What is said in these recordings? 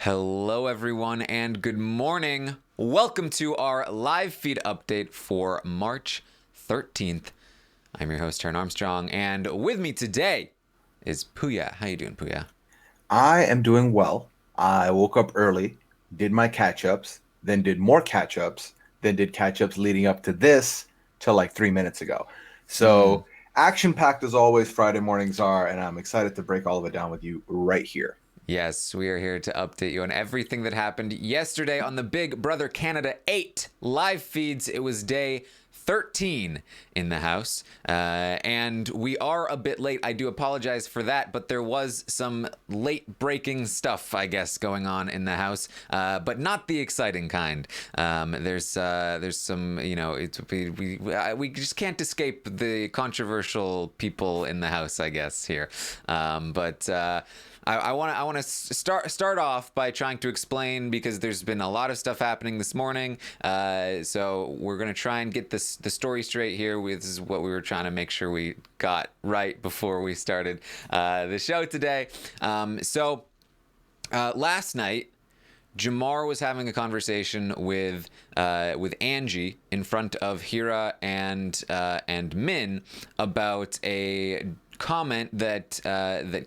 Hello, everyone, and good morning. Welcome to our live feed update for March 13th. I'm your host, Taran Armstrong, and with me today is Pooya. How you doing, Pooya? I am doing well. I woke up early, did my catch ups, then did more catch ups, then did catch ups leading up to this till like 3 minutes ago. Mm. So, action packed as always, Friday mornings are, and I'm excited to break all of it down with you right here. Yes, we are here to update you on everything that happened yesterday on the Big Brother Canada 8 live feeds. It was day 13 in the house, and we are a bit late. I do apologize for that, but there was some late breaking stuff, I guess, going on in the house, but not the exciting kind. There's some, we just can't escape the controversial people in the house, I guess, here. But I want to start off by trying to explain, because there's been a lot of stuff happening this morning. So we're gonna try and get the story straight here. This is what we were trying to make sure we got right before we started the show today. Last night, Jamar was having a conversation with Angie in front of Hira and Min about a comment that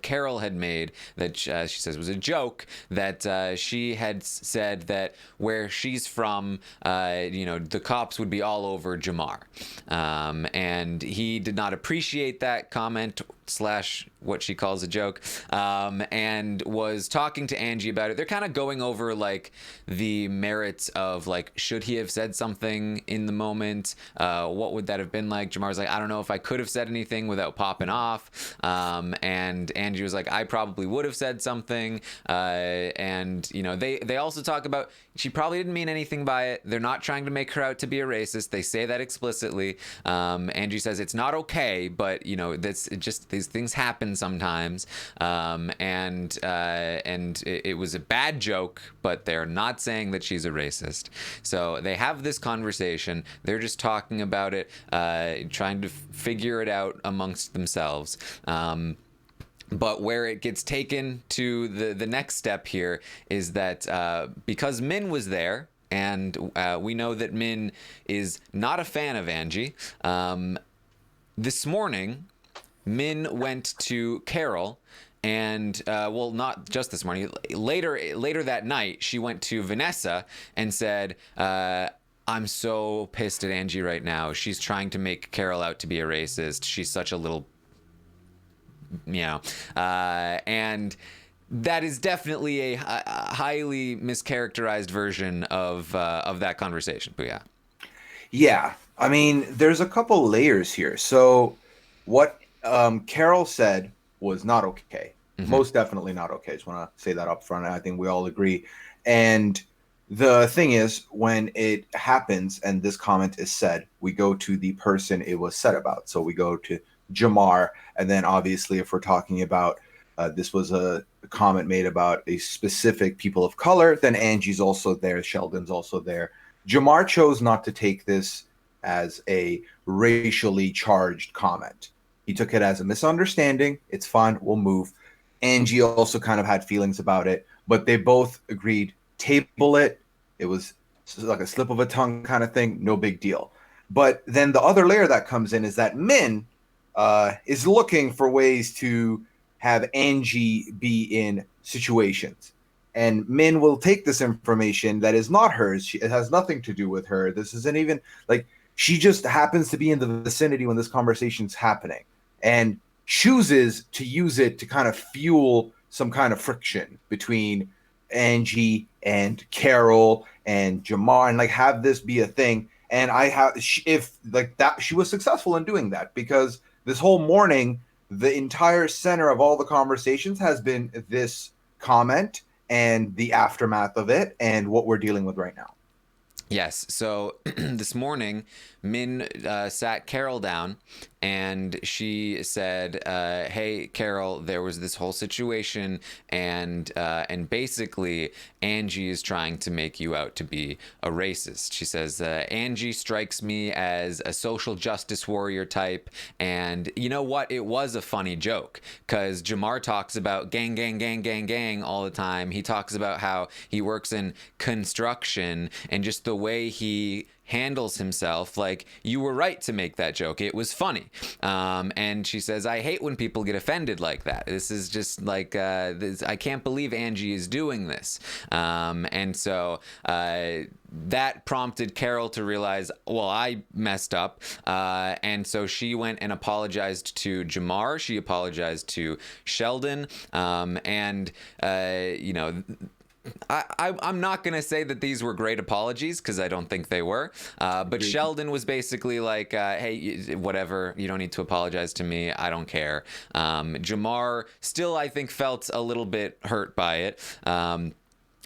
Carol had made, that she says was a joke, that she had said that where she's from, the cops would be all over Jamar, and he did not appreciate that comment slash what she calls a joke, and was talking to Angie about it. They're kind of going over like the merits of, like, should he have said something in the moment? What would that have been like? Jamar's like, I don't know if I could have said anything without popping off. And Angie was like, I probably would have said something. And they also talk about, she probably didn't mean anything by it. They're not trying to make her out to be a racist. They say that explicitly. Angie says it's not okay, but that's just, these things happen sometimes. It was a bad joke, but they're not saying that she's a racist. So they have this conversation. They're just talking about it, trying to figure it out amongst themselves. But where it gets taken to the next step here is that because Min was there, and we know that Min is not a fan of Angie, this morning, Min went to Carol, and not just this morning. Later that night, she went to Vanessa and said, I'm so pissed at Angie right now. She's trying to make Carol out to be a racist. She's such a little, and that is definitely a highly mischaracterized version of that conversation. But yeah. Yeah, I mean, there's a couple layers here. So, what Carol said was not okay. Mm-hmm. Most definitely not okay. Just want to say that up front. I think we all agree. And the thing is, when it happens and this comment is said, we go to the person it was said about. So we go to Jamar, and then obviously, if we're talking about this was a comment made about a specific people of color, then Angie's also there, Sheldon's also there. Jamar chose not to take this as a racially charged comment. He took it as a misunderstanding. It's fine. We'll move. Angie also kind of had feelings about it, but they both agreed table it. It was like a slip of a tongue kind of thing. No big deal. But then the other layer that comes in is that Min is looking for ways to have Angie be in situations. And Min will take this information that is not hers. It has nothing to do with her. This isn't even like, she just happens to be in the vicinity when this conversation's happening and chooses to use it to kind of fuel some kind of friction between Angie and Carol and Jamar, and like have this be a thing. And I have, if like that, she was successful in doing that, because this whole morning, the entire center of all the conversations has been this comment and the aftermath of it and what we're dealing with right now. Yes. So this morning, Min sat Carol down, and she said, "Hey, Carol, there was this whole situation, and basically Angie is trying to make you out to be a racist." She says, "Angie strikes me as a social justice warrior type, and you know what? It was a funny joke because Jamar talks about gang, gang, gang, gang, gang all the time. He talks about how he works in construction, and just the way he handles himself, like, you were right to make that joke. It was funny." And she says, "I hate when people get offended like that. This is just like, I can't believe Angie is doing this." And so that prompted Carol to realize, well, I messed up. And so she went and apologized to Jamar. She apologized to Sheldon. And, you know, I'm not going to say that these were great apologies because I don't think they were. But Sheldon was basically like, hey, whatever, you don't need to apologize to me. I don't care. Jamar still, I think, felt a little bit hurt by it.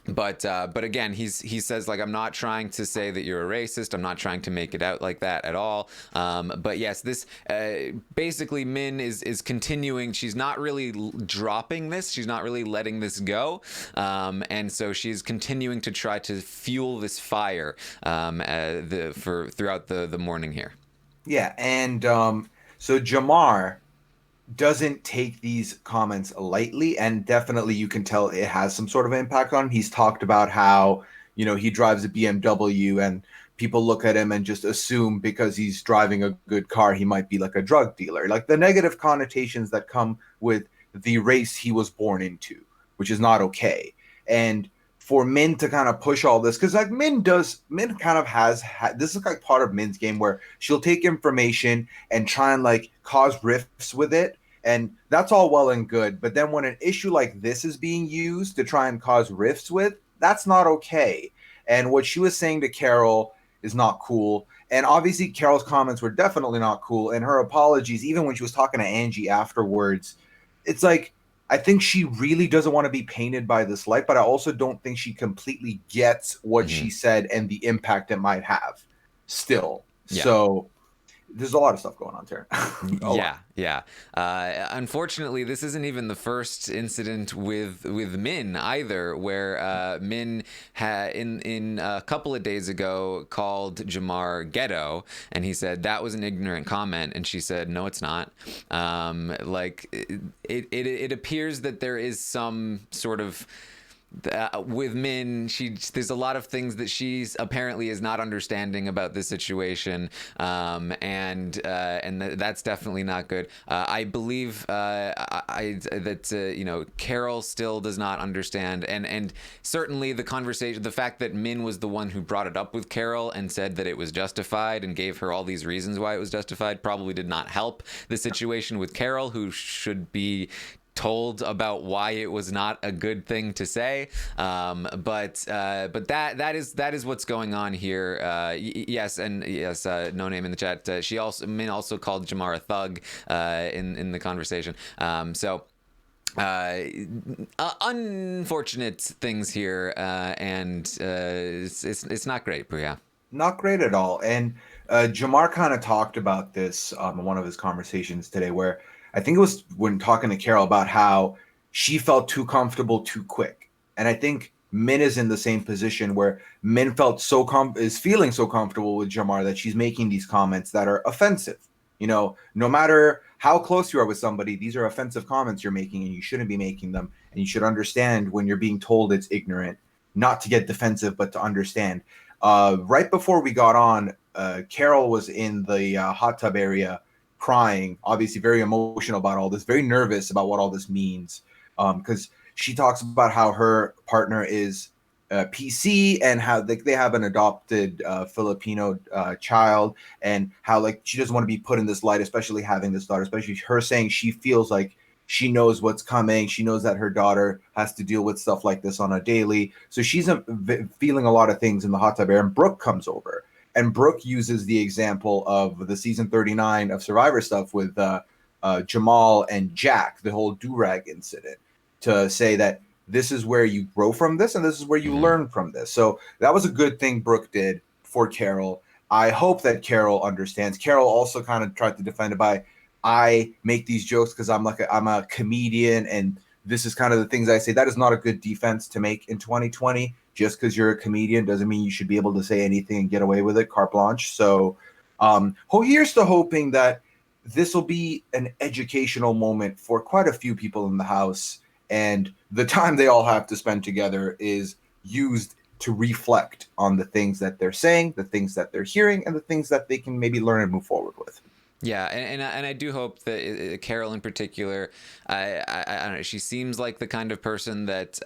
But again, he says, like, I'm not trying to say that you're a racist. I'm not trying to make it out like that at all. But yes, this basically Min is continuing. She's not really dropping this. She's not really letting this go. And so she's continuing to try to fuel this fire throughout the morning here. Yeah, and so Jamar doesn't take these comments lightly, and definitely you can tell it has some sort of impact on him. He's talked about how, you know, he drives a BMW and people look at him and just assume because he's driving a good car he might be like a drug dealer, like the negative connotations that come with the race he was born into, which is not okay. And for Min to kind of push all this, because like Min kind of this is like part of Min's game where she'll take information and try and like cause rifts with it, and that's all well and good. But then when an issue like this is being used to try and cause rifts with, that's not okay. And what she was saying to Carol is not cool. And obviously Carol's comments were definitely not cool, and her apologies, even when she was talking to Angie afterwards, it's like, I think she really doesn't want to be painted by this light, but I also don't think she completely gets what she said and the impact it might have still. Yeah. So there's a lot of stuff going on, Taran. Yeah. Unfortunately, this isn't even the first incident with Min either, where Min in a couple of days ago called Jamar ghetto, and he said that was an ignorant comment, and she said no, it's not. Like it appears that there is some sort of with Min, there's a lot of things that she's apparently is not understanding about this situation, and that's definitely not good. I believe that you know, Carol still does not understand, and certainly the conversation, the fact that Min was the one who brought it up with Carol and said that it was justified and gave her all these reasons why it was justified, probably did not help the situation with Carol, who should be told about why it was not a good thing to say, but that is what's going on here. Yes, no name in the chat. Min also called Jamar a thug in the conversation. So unfortunate things here, and it's not great, Pooya. Not great at all. And Jamar kind of talked about this in one of his conversations today, where I think it was when talking to Carol about how she felt too comfortable too quick. And I think Min is in the same position where Min is feeling so comfortable with Jamar that she's making these comments that are offensive. You know, no matter how close you are with somebody, these are offensive comments you're making, and you shouldn't be making them. And you should understand when you're being told it's ignorant, not to get defensive, but to understand. Right before we got on, Carol was in the hot tub area crying, obviously very emotional about all this, very nervous about what all this means, because she talks about how her partner is PC and how they have an adopted Filipino child, and how like she doesn't want to be put in this light, especially having this daughter, especially her saying she feels like she knows what's coming. She knows that her daughter has to deal with stuff like this on a daily. So she's feeling a lot of things in the hot tub area, and Brooke comes over. And Brooke uses the example of the season 39 of Survivor stuff with Jamal and Jack, the whole do-rag incident, to say that this is where you grow from this and this is where you learn from this. So that was a good thing Brooke did for Carol. I hope that Carol understands. Carol also kind of tried to defend it by, I make these jokes because I'm a comedian, and this is kind of the things I say. That is not a good defense to make in 2020. Just because you're a comedian doesn't mean you should be able to say anything and get away with it, carte blanche. So, here's to hoping that this will be an educational moment for quite a few people in the house, and the time they all have to spend together is used to reflect on the things that they're saying, the things that they're hearing, and the things that they can maybe learn and move forward with. Yeah, and I do hope that Carol in particular, I don't know, she seems like the kind of person that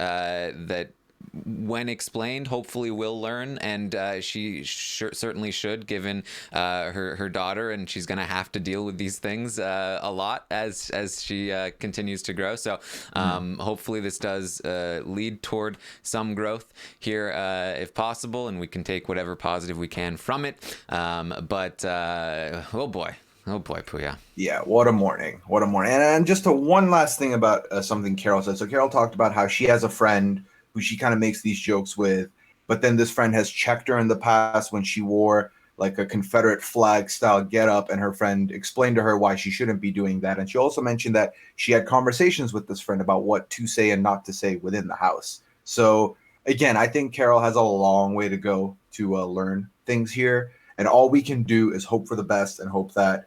when explained, hopefully will learn, and she certainly should, given her daughter, and she's going to have to deal with these things a lot as she continues to grow. So hopefully this does lead toward some growth here, if possible, and we can take whatever positive we can from it. But oh boy. Oh boy, Pooya. Yeah, what a morning. What a morning. And just one last thing about something Carol said. So Carol talked about how she has a friend who she kind of makes these jokes with, but then this friend has checked her in the past when she wore like a Confederate flag style getup, and her friend explained to her why she shouldn't be doing that. And she also mentioned that she had conversations with this friend about what to say and not to say within the house. So again, I think Carol has a long way to go to learn things here. And all we can do is hope for the best and hope that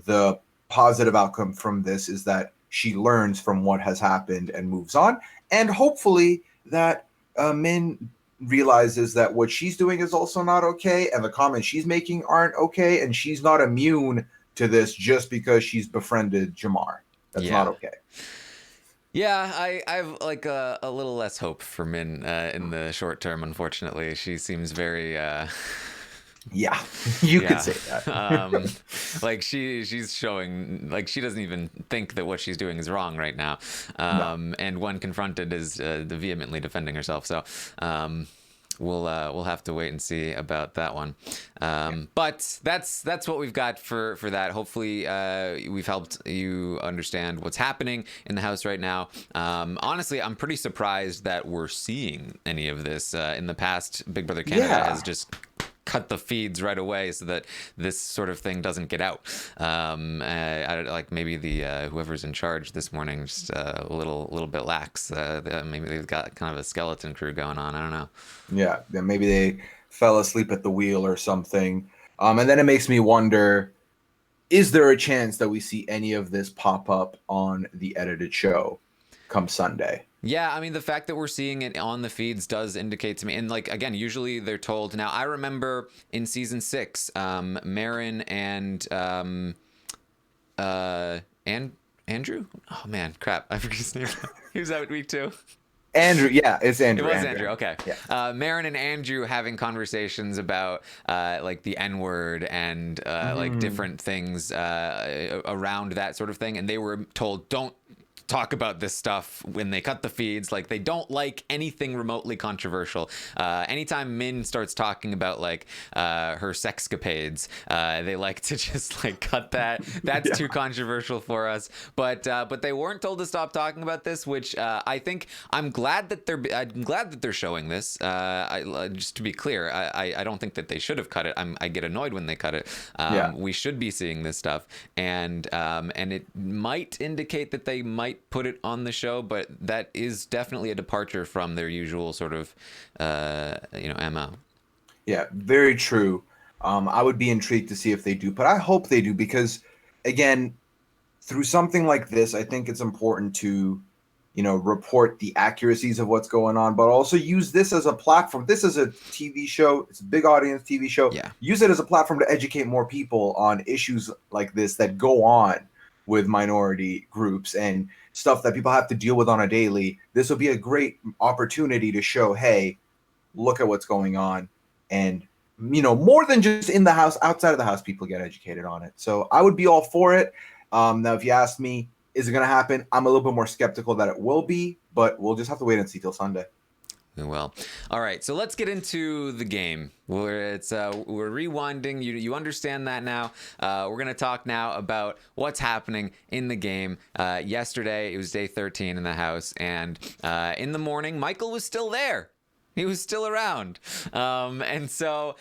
the positive outcome from this is that she learns from what has happened and moves on. And hopefully that Min realizes that what she's doing is also not okay, and the comments she's making aren't okay, and she's not immune to this just because she's befriended Jamar. That's not okay. Yeah, I've like a little less hope for Min in the short term, unfortunately. She seems very yeah, you could say that. Like she's showing like she doesn't even think that what she's doing is wrong right now. No. And when confronted is vehemently defending herself. So we'll have to wait and see about that one. But that's what we've got for that. Hopefully we've helped you understand what's happening in the house right now. Honestly, I'm pretty surprised that we're seeing any of this. In the past, Big Brother Canada has just cut the feeds right away so that this sort of thing doesn't get out. Like maybe the whoever's in charge this morning just a little bit lax. Maybe they've got kind of a skeleton crew going on. I don't know. Yeah, maybe they fell asleep at the wheel or something. And then it makes me wonder, is there a chance that we see any of this pop up on the edited show come Sunday? Yeah, I mean, the fact that we're seeing it on the feeds does indicate to me, and like again, usually they're told. Now, I remember in season 6, Marin and Andrew. Oh man, crap! I forget his name. He was out week 2. Andrew, yeah, it's Andrew. It was Andrew. Okay. Yeah. Marin and Andrew having conversations about like the N-word and like different things around that sort of thing, and they were told don't talk about this stuff when they cut the feeds. Like they don't like anything remotely controversial. Anytime Min starts talking about like her sexcapades, they like to just like cut that. That's too controversial for us. But they weren't told to stop talking about this, which I think I'm glad that they're showing this. Just to be clear, I don't think that they should have cut it. I get annoyed when they cut it. We should be seeing this stuff, and it might indicate that they might put it on the show, but that is definitely a departure from their usual sort of MO. Yeah, very true. I would be intrigued to see if they do, but I hope they do, because again, through something like this, I think it's important to report the accuracies of what's going on, but also use this as a platform. This is a TV show. It's a big audience TV show. Yeah. Use it as a platform to educate more people on issues like this that go on with minority groups and stuff that people have to deal with on a daily. This will be a great opportunity to show, hey, look at what's going on. And, more than just in the house, outside of the house, people get educated on it. So I would be all for it. Now, if you ask me, is it going to happen? I'm a little bit more skeptical that it will be, but we'll just have to wait and see till Sunday. Well, all right. So let's get into the game. We're rewinding. You understand that now. We're gonna talk now about what's happening in the game. Yesterday it was day 13 in the house, and in the morning Michael was still there. He was still around. And so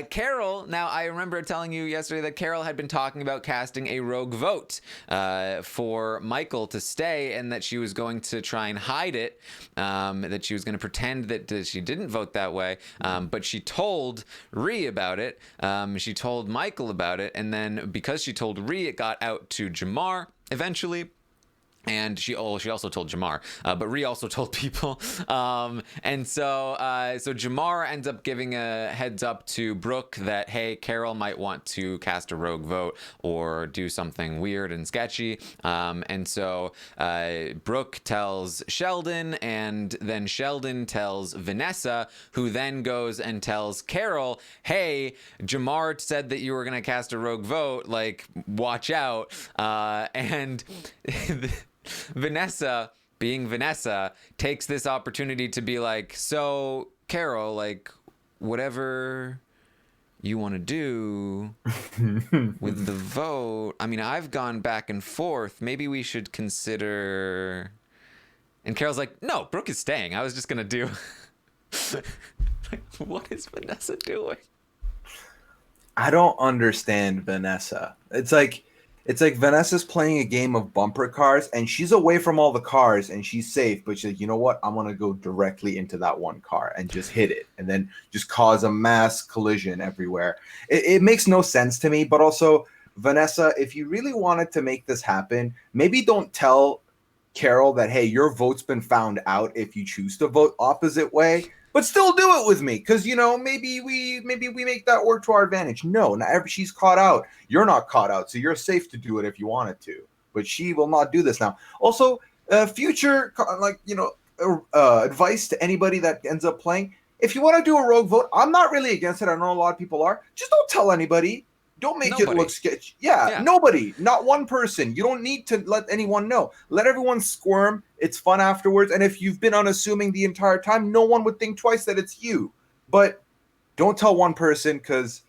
Carol, now I remember telling you yesterday that Carol had been talking about casting a rogue vote for Michael to stay, and that she was going to try and hide it, that she was going to pretend that she didn't vote that way. But she told Rhee about it. She told Michael about it. And then because she told Rhee, it got out to Jamar eventually. And she also told Jamar, but Rhee also told people. And so Jamar ends up giving a heads up to Brooke that, hey, Carol might want to cast a rogue vote or do something weird and sketchy. And so Brooke tells Sheldon, and then Sheldon tells Vanessa, who then goes and tells Carol, hey, Jamar said that you were going to cast a rogue vote, like, watch out. And Vanessa, being Vanessa, takes this opportunity to be like, so Carol, like, whatever you want to do with the vote, I mean, I've gone back and forth, maybe we should consider. And Carol's like, no, Brooke is staying, I was just gonna do. Like, what is Vanessa doing? I don't understand Vanessa. It's like Vanessa's playing a game of bumper cars, and she's away from all the cars and she's safe, but she's like, you know what? I'm gonna go directly into that one car and just hit it, and then just cause a mass collision everywhere. It makes no sense to me. But also, Vanessa, if you really wanted to make this happen, maybe don't tell Carol that, hey, your vote's been found out if you choose to vote opposite way. But still do it with me, because maybe we make that work to our advantage. No, not every, she's caught out. You're not caught out, so you're safe to do it if you wanted to. But she will not do this now. Also, future advice to anybody that ends up playing: if you want to do a rogue vote, I'm not really against it. I know a lot of people are. Just don't tell anybody. Don't make it look sketchy. Yeah, nobody, not one person. You don't need to let anyone know. Let everyone squirm. It's fun afterwards. And if you've been unassuming the entire time, no one would think twice that it's you. But don't tell one person, because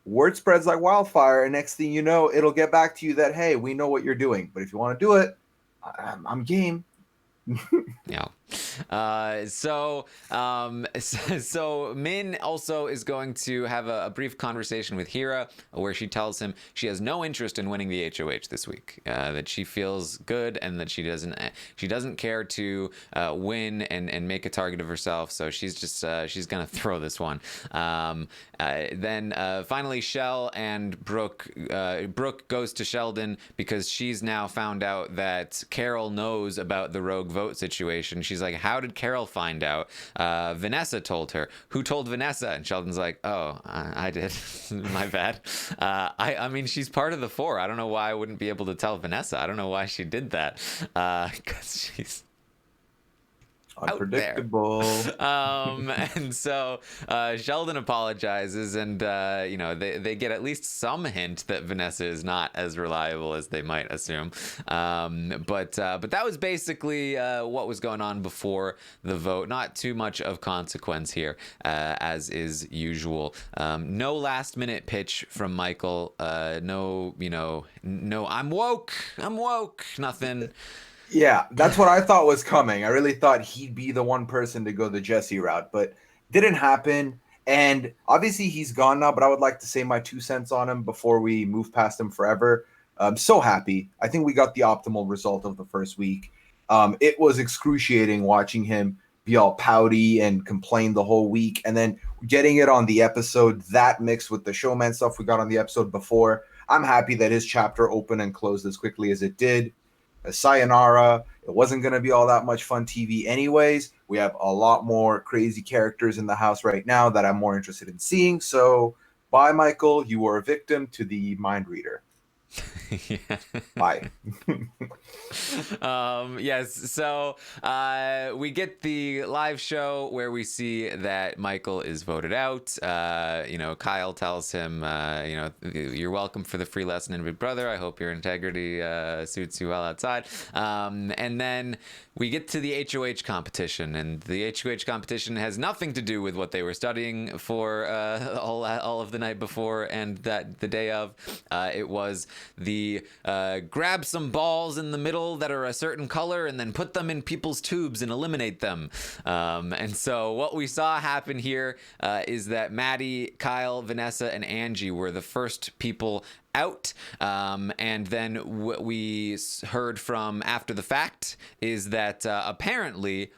word spreads like wildfire. And next thing you know, it'll get back to you that, hey, we know what you're doing. But if you want to do it, I'm game. Yeah. So Min also is going to have a brief conversation with Hira, where she tells him she has no interest in winning the HOH this week. That she feels good, and that she doesn't care to win and make a target of herself. So she's just she's gonna throw this one. Then finally, Shell and Brooke goes to Sheldon because she's now found out that Carol knows about the rogue vote situation. She's like, how did Carol find out? Vanessa told her. Who told Vanessa? And Sheldon's like, oh, I did. My bad. I mean, she's part of the four. I don't know why I wouldn't be able to tell Vanessa. I don't know why she did that. Because she's unpredictable. And so Sheldon apologizes, and they get at least some hint that Vanessa is not as reliable as they might assume. But that was basically what was going on before the vote. Not too much of consequence here, as is usual. No last minute pitch from Michael. No, I'm woke. Nothing. Yeah, that's what I thought was coming. I really thought he'd be the one person to go the Jesse route, but didn't happen. And obviously he's gone now, but I would like to say my 2 cents on him before we move past him forever. I'm so happy. I think we got the optimal result of the first week. It was excruciating watching him be all pouty and complain the whole week, and then getting it on the episode, that mixed with the showman stuff we got on the episode before. I'm happy that his chapter opened and closed as quickly as it did. Sayonara. It wasn't going to be all that much fun TV anyways. We have a lot more crazy characters in the house right now that I'm more interested in seeing. So bye, Michael. You were a victim to the mind reader. Yeah. Bye. Yes. So we get the live show where we see that Michael is voted out. Kyle tells him, you're welcome for the free lesson in Big Brother. I hope your integrity suits you well outside. And then we get to the HOH competition, and the HOH competition has nothing to do with what they were studying for all of the night before and the day of. It was the grab some balls in the middle that are a certain color and then put them in people's tubes and eliminate them. And so what we saw happen here is that Maddie, Kyle, Vanessa, and Angie were the first people out. And then what we heard from after the fact is that apparently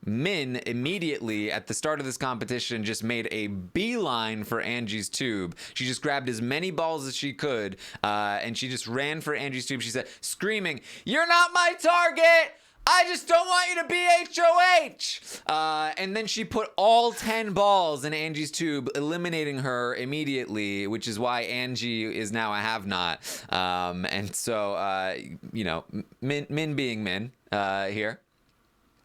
Min immediately at the start of this competition just made a beeline for Angie's tube. She just grabbed as many balls as she could, and she just ran for Angie's tube. She said, screaming, "You're not my target! I just don't want you to be HOH!" And then she put all 10 balls in Angie's tube, eliminating her immediately, which is why Angie is now a have-not. And so, Min being Min here.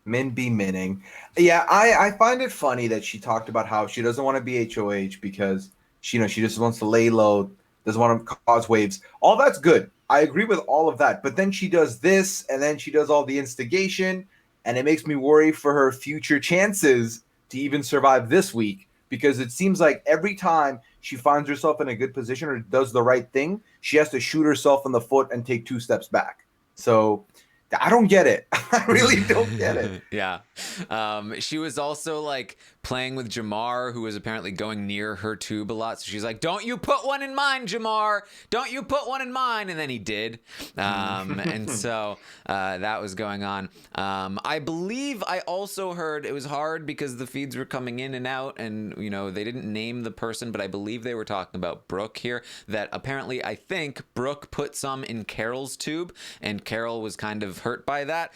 Min be minning. Yeah, I find it funny that she talked about how she doesn't want to be HOH because she just wants to lay low, doesn't want to cause waves. All that's good. I agree with all of that. But then she does this, and then she does all the instigation, and it makes me worry for her future chances to even survive this week, because it seems like every time she finds herself in a good position or does the right thing, she has to shoot herself in the foot and take 2 steps back. So I don't get it. I really don't get it. Yeah. She was also like playing with Jamar, who was apparently going near her tube a lot. So she's like, "Don't you put one in mine, Jamar. Don't you put one in mine." And then he did. And so that was going on. I believe I also heard it was hard because the feeds were coming in and out, and, they didn't name the person, but I believe they were talking about Brooke here, that apparently I think Brooke put some in Carol's tube, and Carol was kind of hurt by that.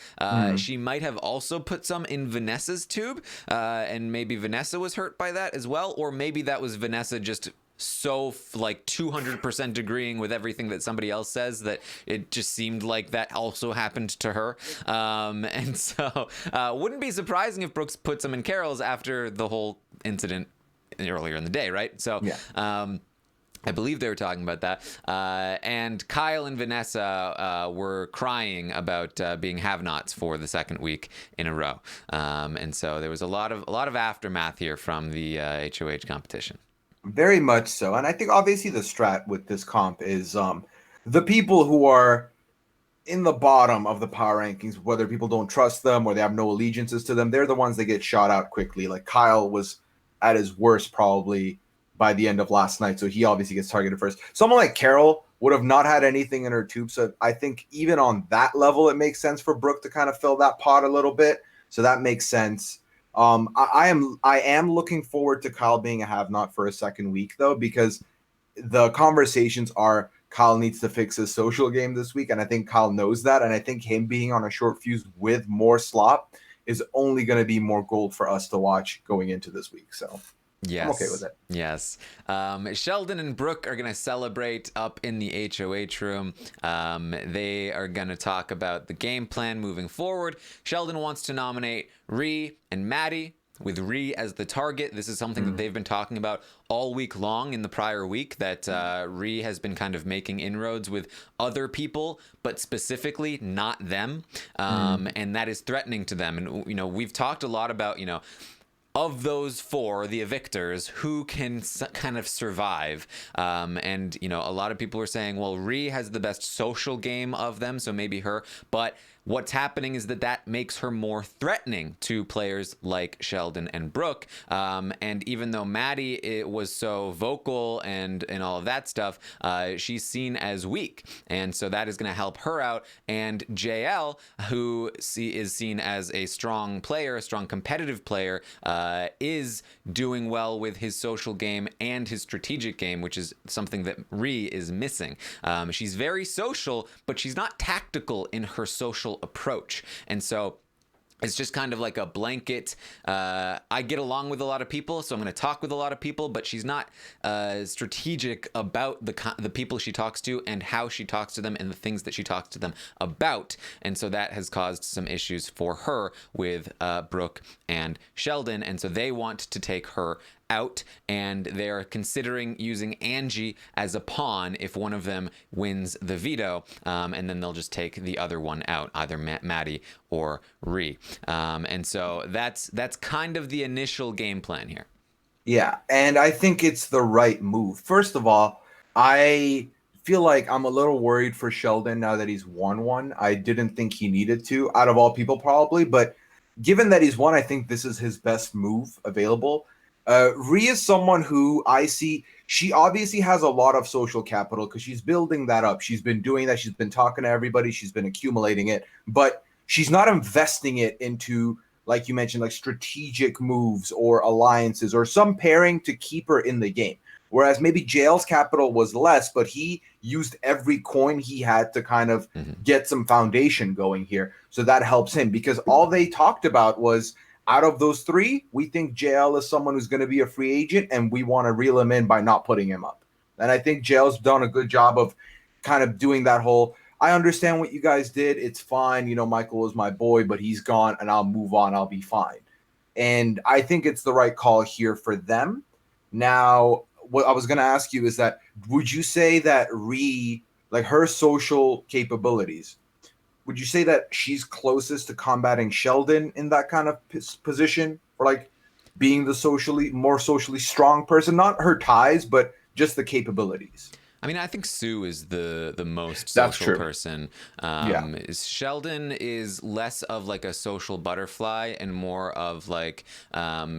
She might have also put some in Vanessa's tube, and maybe Vanessa was hurt by that as well, or maybe that was Vanessa just so 200% agreeing with everything that somebody else says that it just seemed like that also happened to her. And so wouldn't be surprising if Brooks put some in Carol's after the whole incident earlier in the day, right? So yeah. I believe they were talking about that. And Kyle and Vanessa were crying about being have-nots for the second week in a row. And so there was a lot of aftermath here from the HOH competition. Very much so. And I think obviously the strat with this comp is the people who are in the bottom of the power rankings, whether people don't trust them or they have no allegiances to them, they're the ones that get shot out quickly. Like Kyle was at his worst probably by the end of last night, so he obviously gets targeted first. Someone like Carol would have not had anything in her tube, so I think even on that level, it makes sense for Brooke to kind of fill that pot a little bit. So that makes sense. I am looking forward to Kyle being a have-not for a second week, though, because the conversations are Kyle needs to fix his social game this week, and I think Kyle knows that, and I think him being on a short fuse with more slop is only going to be more gold for us to watch going into this week. So yes. I'm okay with it. Yes. Sheldon and Brooke are going to celebrate up in the HOH room. They are going to talk about the game plan moving forward. Sheldon wants to nominate Ree and Maddie, with Ree as the target. This is something that they've been talking about all week long in the prior week, that Ree has been kind of making inroads with other people, but specifically not them. And that is threatening to them. And, we've talked a lot about, of those 4, the evictors, who can kind of survive. And, a lot of people are saying, well, Ree has the best social game of them, so maybe her. But what's happening is that makes her more threatening to players like Sheldon and Brooke. And even though Maddie was so vocal and all of that stuff, she's seen as weak. And so that is going to help her out. And JL, who is seen as a strong player, a strong competitive player, is doing well with his social game and his strategic game, which is something that Ree is missing. She's very social, but she's not tactical in her social approach. And so it's just kind of like a blanket. I get along with a lot of people, so I'm going to talk with a lot of people, but she's not strategic about the people she talks to and how she talks to them and the things that she talks to them about. And so that has caused some issues for her with Brooke and Sheldon. And so they want to take her out, and they're considering using Angie as a pawn if one of them wins the veto, and then they'll just take the other one out, either Maddie or Ree. And so that's kind of the initial game plan here. Yeah, and I think it's the right move. First of all, I feel like I'm a little worried for Sheldon now that he's won one. I didn't think he needed to, out of all people, probably. But given that he's won, I think this is his best move available. Rhea is someone who I see. She obviously has a lot of social capital because she's building that up. She's been doing that. She's been talking to everybody. She's been accumulating it. But she's not investing it into, like you mentioned, like strategic moves or alliances or some pairing to keep her in the game. Whereas maybe JL's capital was less, but he used every coin he had to kind of get some foundation going here. So that helps him because all they talked about was out of those three, we think JL is someone who's going to be a free agent and we want to reel him in by not putting him up. And I think JL's done a good job of kind of doing that whole, I understand what you guys did. It's fine. You know, Michael was my boy, but he's gone and I'll move on. I'll be fine. And I think it's the right call here for them. Now, what I was going to ask you is that would you say that like her social capabilities, would you say that she's closest to combating Sheldon in that kind of position, or like being the more socially strong person? Not her ties, but just the capabilities. I mean, I think Sue is the most That's social true. person. Yeah. Sheldon is less of like a social butterfly and more of like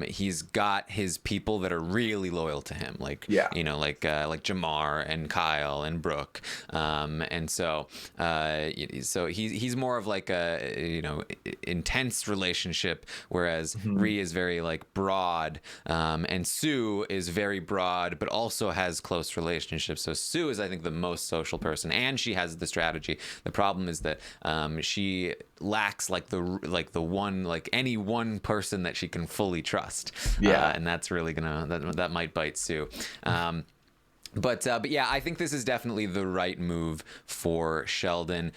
he's got his people that are really loyal to him, like Yeah. you know, like Jamar and Kyle and Brooke, and so he's more of like a intense relationship, whereas Rhea is very like broad, and Sue is very broad but also has close relationships. So Sue is, I think, the most social person, and she has the strategy. The problem is that she lacks any one person that she can fully trust. Yeah. And that's really that might bite Sue. But yeah, I think this is definitely the right move for Sheldon.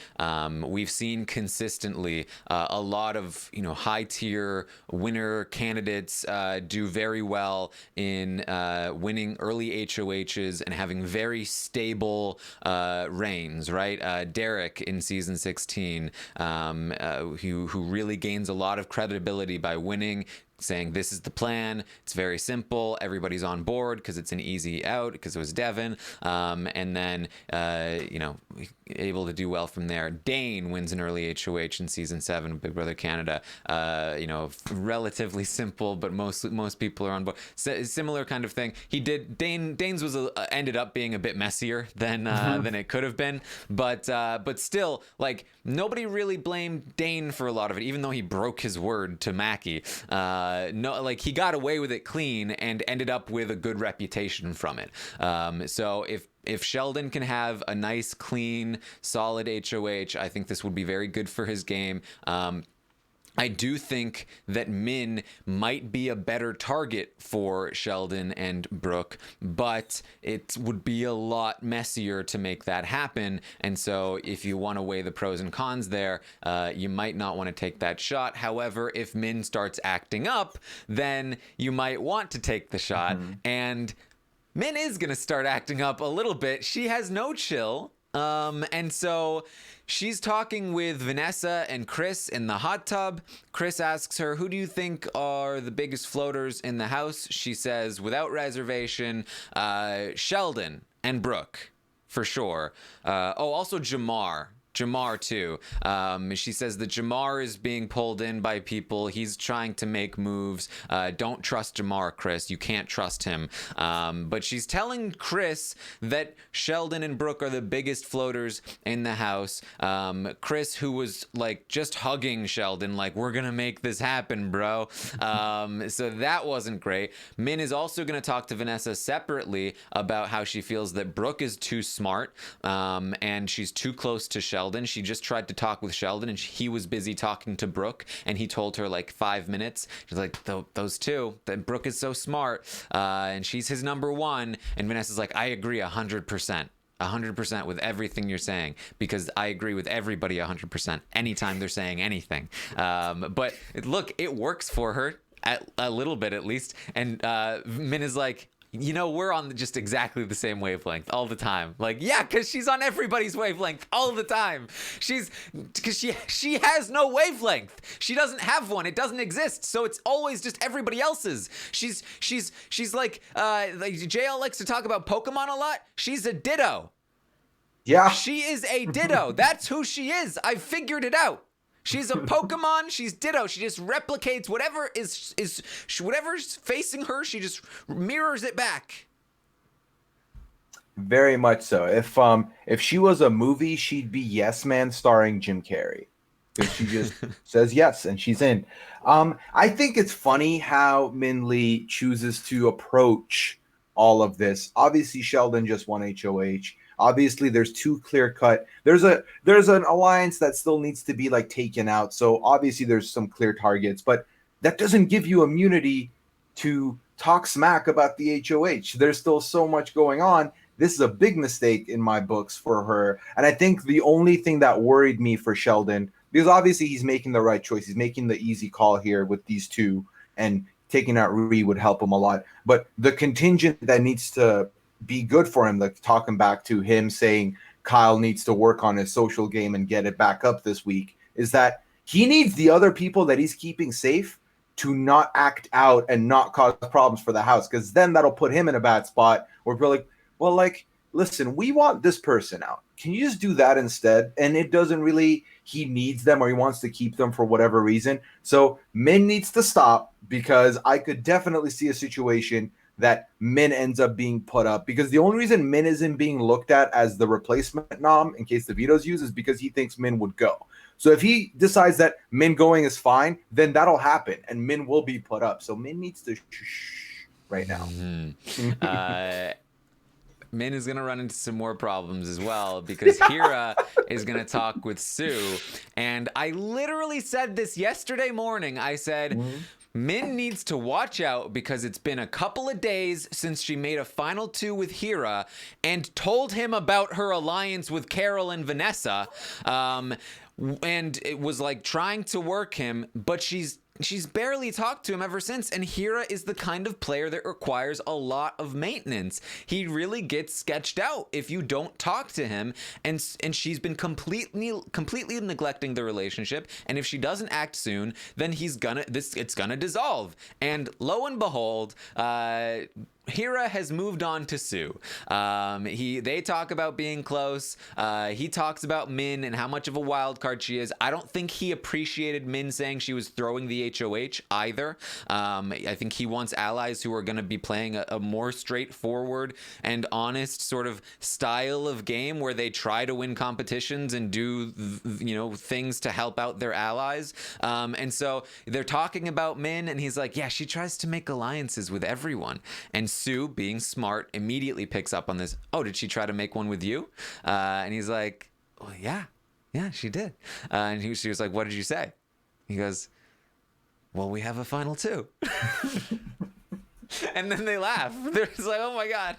We've seen consistently a lot of high tier winner candidates do very well in winning early HOHs and having very stable reigns. Right, Derek in season 16, who really gains a lot of credibility by winning, saying this is the plan, it's very simple, everybody's on board because it's an easy out because it was Devin, and then able to do well from there. Dane wins an early HOH in season 7 of Big Brother Canada. Relatively simple, but most people are on board. Similar kind of thing. Dane's was ended up being a bit messier than it could have been, but still, like, nobody really blamed Dane for a lot of it, even though he broke his word to Mackie. He got away with it clean and ended up with a good reputation from it. So if Sheldon can have a nice, clean, solid HOH, I think this would be very good for his game. I do think that Min might be a better target for Sheldon and Brooke, but it would be a lot messier to make that happen. And so if you want to weigh the pros and cons there, you might not want to take that shot. However, if Min starts acting up, then you might want to take the shot. And Min is going to start acting up a little bit. She has no chill. And so she's talking with Vanessa and Chris in the hot tub. Chris asks her, who do you think are the biggest floaters in the house? She says, without reservation, Sheldon and Brooke, for sure. Also Jamar too. She says that Jamar is being pulled in by people. He's trying to make moves. Don't trust Jamar, Chris. You can't trust him. But she's telling Chris that Sheldon and Brooke are the biggest floaters in the house. Chris, who was like just hugging Sheldon, like, we're gonna make this happen, bro. So that wasn't great. Min is also gonna talk to Vanessa separately about how she feels that Brooke is too smart, and she's too close to Sheldon. She just tried to talk with Sheldon and he was busy talking to Brooke, and he told her like 5 minutes. She's like, those two, that Brooke is so smart, and she's his number one. And Vanessa's like, I agree 100% with everything you're saying, because I agree with everybody 100% anytime they're saying anything. But look, it works for her a little bit at least. And Min is like, we're on just exactly the same wavelength all the time. Like, yeah, because she's on everybody's wavelength all the time. Because she has no wavelength. She doesn't have one. It doesn't exist. So it's always just everybody else's. She's like JL likes to talk about Pokemon a lot. She's a Ditto. Yeah. She is a Ditto. That's who she is. I figured it out. She's a Pokemon. She's Ditto. She just replicates whatever is whatever's facing her. She just mirrors it back. Very much so. If she was a movie, she'd be Yes Man starring Jim Carrey. Because she just says yes and she's in. I think it's funny how Min Lee chooses to approach all of this. Obviously, Sheldon just won HOH. Obviously, there's two clear cut. There's an alliance that still needs to be like taken out. So obviously there's some clear targets, but that doesn't give you immunity to talk smack about the HOH. There's still so much going on. This is a big mistake in my books for her. And I think the only thing that worried me for Sheldon, because obviously he's making the right choice. He's making the easy call here with these two, and taking out Ree would help him a lot. But the contingent that needs to be good for him, like talking back to him saying Kyle needs to work on his social game and get it back up this week, is that he needs the other people that he's keeping safe to not act out and not cause problems for the house, because then that'll put him in a bad spot where we're like, well, like, listen, we want this person out. Can you just do that instead? And it doesn't really, he needs them or he wants to keep them for whatever reason. So Min needs to stop, because I could definitely see a situation that Min ends up being put up, because the only reason Min isn't being looked at as the replacement nom in case the veto's used is because he thinks Min would go. So if he decides that Min going is fine, then that'll happen and Min will be put up. So Min needs to shh right now. Mm-hmm. Min is going to run into some more problems as well, because Hira is going to talk with Sue. And I literally said this yesterday morning. I said, Min needs to watch out, because it's been a couple of days since she made a final two with Hira and told him about her alliance with Carol and Vanessa. And it was like trying to work him, but she's barely talked to him ever since. And Hira is the kind of player that requires a lot of maintenance. He really gets sketched out if you don't talk to him. And she's been completely neglecting the relationship. And if she doesn't act soon, then it's gonna dissolve. And lo and behold, Hira has moved on to Sue. They talk about being close. He talks about Min and how much of a wild card she is. I don't think he appreciated Min saying she was throwing the HOH either. I think he wants allies who are going to be playing a more straightforward and honest sort of style of game, where they try to win competitions and do things to help out their allies. And so they're talking about Min, and he's like, yeah, she tries to make alliances with everyone. And Sue, being smart, immediately picks up on this. Oh, did she try to make one with you? And he's like, well, yeah, she did. And she was like, what did you say? He goes, well, we have a final two. And then they laugh. They're just like, oh my God.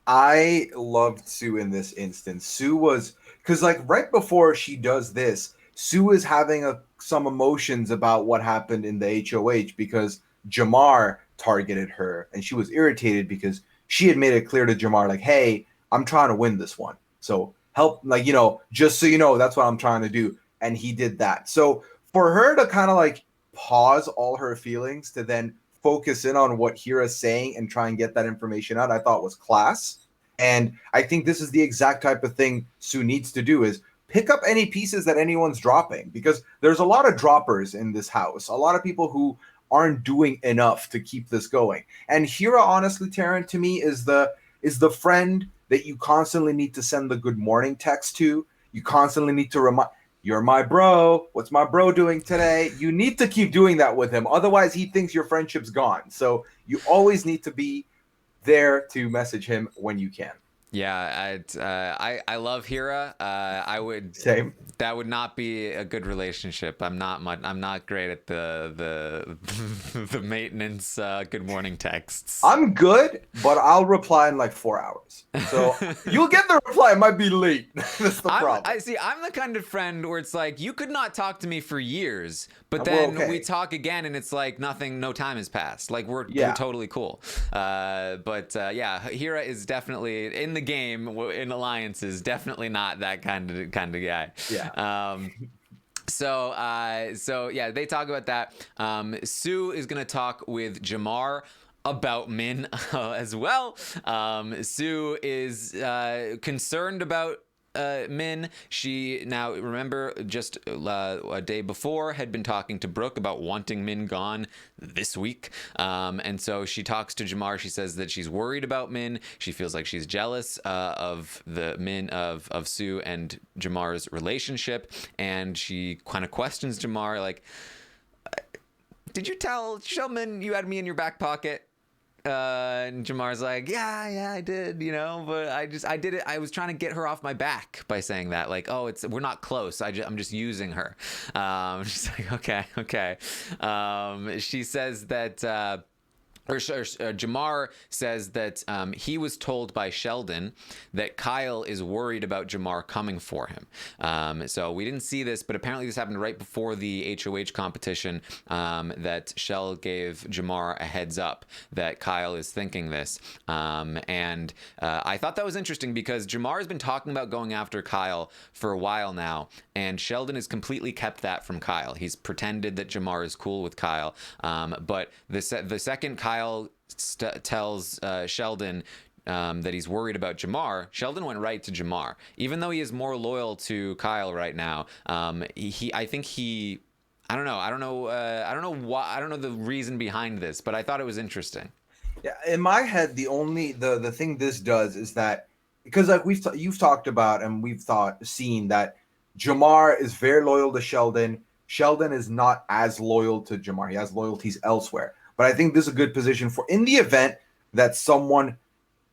I loved Sue in this instance. Sue was, because like right before she does this, Sue is having some emotions about what happened in the HOH, because Jamar targeted her and she was irritated because she had made it clear to Jamar, like, hey, I'm trying to win this one. So help, like, just so you know, that's what I'm trying to do. And he did that. So for her to kind of like pause all her feelings to then focus in on what Hira's saying and try and get that information out, I thought was class. And I think this is the exact type of thing Sue needs to do, is pick up any pieces that anyone's dropping, because there's a lot of droppers in this house, a lot of people who aren't doing enough to keep this going. And Hira, honestly, Taran, to me is the friend that you constantly need to send the good morning text to. You constantly need to remind, you're my bro. What's my bro doing today? You need to keep doing that with him. Otherwise, he thinks your friendship's gone. So you always need to be there to message him when you can. Yeah, I love Hira. I would Same. That would not be a good relationship. I'm not great at the the maintenance good morning texts. I'm good, but I'll reply in like 4 hours. So you'll get the reply. It might be late. That's the problem. I'm the kind of friend where it's like, you could not talk to me for years, but then we talk again and it's like no time has passed. Like we're totally cool. But Hira is definitely in the game in alliances, definitely not that kind of guy. Yeah. So they talk about that. Sue is gonna talk with Jamar. about Min as well. Sue is concerned about Min. She now, remember, just a day before had been talking to Brooke about wanting Min gone this week. And so she talks to Jamar. She says that she's worried about Min. She feels like she's jealous of the Min of Sue and Jamar's relationship. And she kind of questions Jamar, like, did you tell Shellman you had me in your back pocket? And Jamar's like, yeah, I did, but I did it. I was trying to get her off my back by saying that, like, oh, we're not close. I'm just using her. She's like, okay. She says that, Jamar says that he was told by Sheldon that Kyle is worried about Jamar coming for him. So we didn't see this, but apparently this happened right before the HOH competition, that Shell gave Jamar a heads up that Kyle is thinking this. And I thought that was interesting because Jamar has been talking about going after Kyle for a while now, and Sheldon has completely kept that from Kyle. He's pretended that Jamar is cool with Kyle, but the second Kyle tells Sheldon that he's worried about Jamar, Sheldon went right to Jamar. Even though he is more loyal to Kyle right now, I don't know the reason behind this, but I thought it was interesting. Yeah, in my head, the thing this does is that, because like you've talked about and we've seen that Jamar is very loyal to Sheldon. Sheldon is not as loyal to Jamar. He has loyalties elsewhere. But I think this is a good position for, in the event that someone,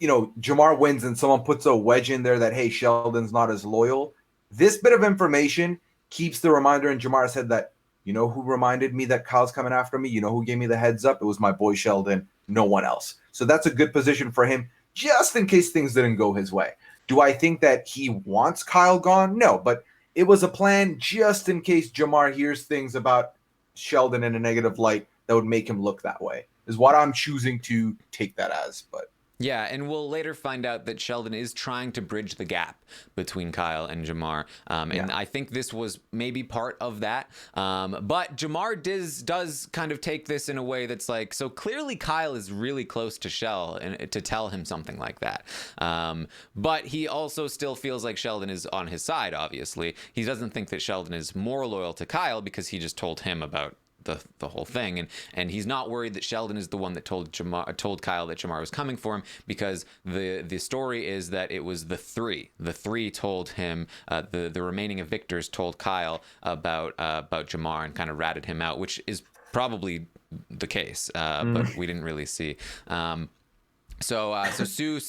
Jamar wins and someone puts a wedge in there that, hey, Sheldon's not as loyal. This bit of information keeps the reminder in Jamar's head that, who reminded me that Kyle's coming after me? Who gave me the heads up? It was my boy Sheldon, no one else. So that's a good position for him, just in case things didn't go his way. Do I think that he wants Kyle gone? No, but it was a plan just in case Jamar hears things about Sheldon in a negative light that would make him look that way, is what I'm choosing to take that as. But yeah, and we'll later find out that Sheldon is trying to bridge the gap between Kyle and Jamar. And I think this was maybe part of that. But Jamar does kind of take this in a way that's like, so clearly Kyle is really close to Shell and to tell him something like that. But he also still feels like Sheldon is on his side, obviously. He doesn't think that Sheldon is more loyal to Kyle because he just told him about the whole thing, and he's not worried that Sheldon is the one that told Kyle that Jamar was coming for him, because the story is that it was the three told him, the remaining evictors told Kyle about Jamar and kind of ratted him out, which is probably the case, but we didn't really see. So Sue,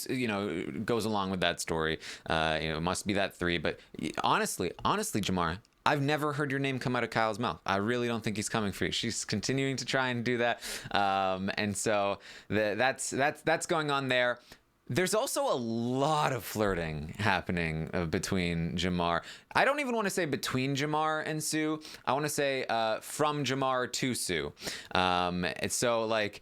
goes along with that story. It must be that three. But honestly, Jamar, I've never heard your name come out of Kyle's mouth. I really don't think he's coming for you. She's continuing to try and do that, and so that's going on there. There's also a lot of flirting happening between Jamar. I don't even want to say between Jamar and Sue. I want to say from Jamar to Sue. And so, like,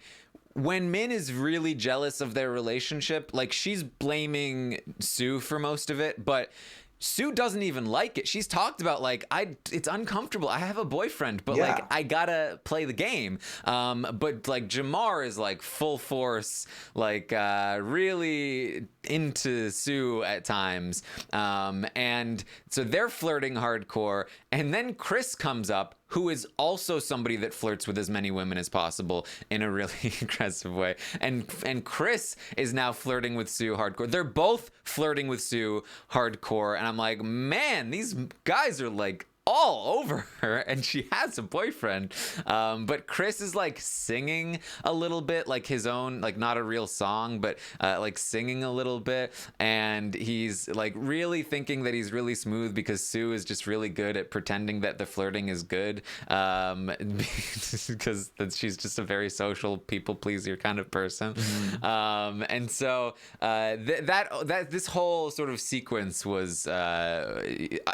when Min is really jealous of their relationship, like, she's blaming Sue for most of it, but Sue doesn't even like it. She's talked about, like, it's uncomfortable. I have a boyfriend, but like, I gotta play the game. But like, Jamar is like full force, like really into Sue at times. And so they're flirting hardcore. And then Chris comes up, who is also somebody that flirts with as many women as possible in a really aggressive way. And Chris is now flirting with Sue hardcore. They're both flirting with Sue hardcore. And I'm like, man, these guys are like all over her, and she has a boyfriend. But Chris is like singing a little bit, like his own, like not a real song, but like singing a little bit, and he's like really thinking that he's really smooth because Sue is just really good at pretending that the flirting is good, because she's just a very social, people pleaser kind of person. And so that this whole sort of sequence was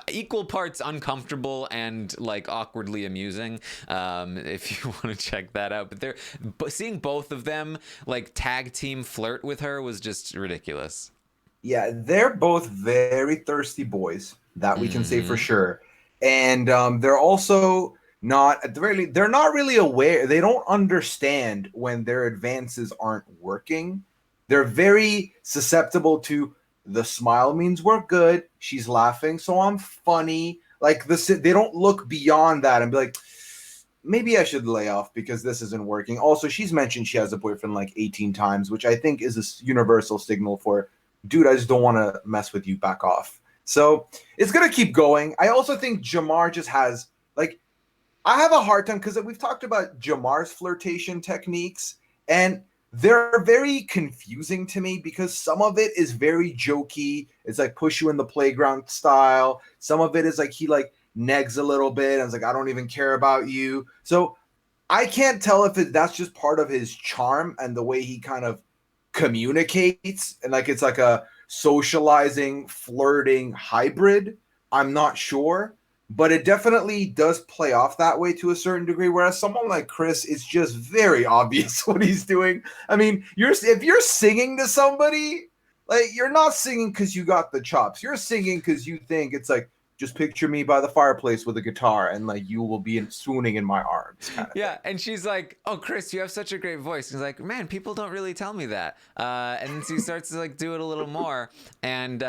equal parts uncomfortable and like awkwardly amusing, if you want to check that out. But seeing both of them like tag team flirt with her was just ridiculous. Yeah, they're both very thirsty boys, that we can say for sure. And they're also not at the very least, they're not really aware. They don't understand when their advances aren't working. They're very susceptible to the smile means we're good. She's laughing, so I'm funny. Like they don't look beyond that and be like, maybe I should lay off because this isn't working. Also, she's mentioned she has a boyfriend like 18 times, which I think is a universal signal for, dude, I just don't want to mess with you. Back off. So it's gonna keep going. I also think Jamar just has like I have a hard time because we've talked about Jamar's flirtation techniques, and they're very confusing to me because some of it is very jokey. It's like push you in the playground style. Some of it is like he like negs a little bit and it's like I don't even care about you. So I can't tell if that's just part of his charm and the way he kind of communicates, and like it's like a socializing, flirting hybrid. I'm not sure, but it definitely does play off that way to a certain degree. Whereas someone like Chris, it's just very obvious what he's doing. I mean, if you're singing to somebody, like you're not singing because you got the chops. You're singing because you think it's like just picture me by the fireplace with a guitar and like you will be swooning in my arms kind of Yeah, thing. and she's like, "Oh, Chris, you have such a great voice." And he's like, "Man, people don't really tell me that." And then she starts to like do it a little more, and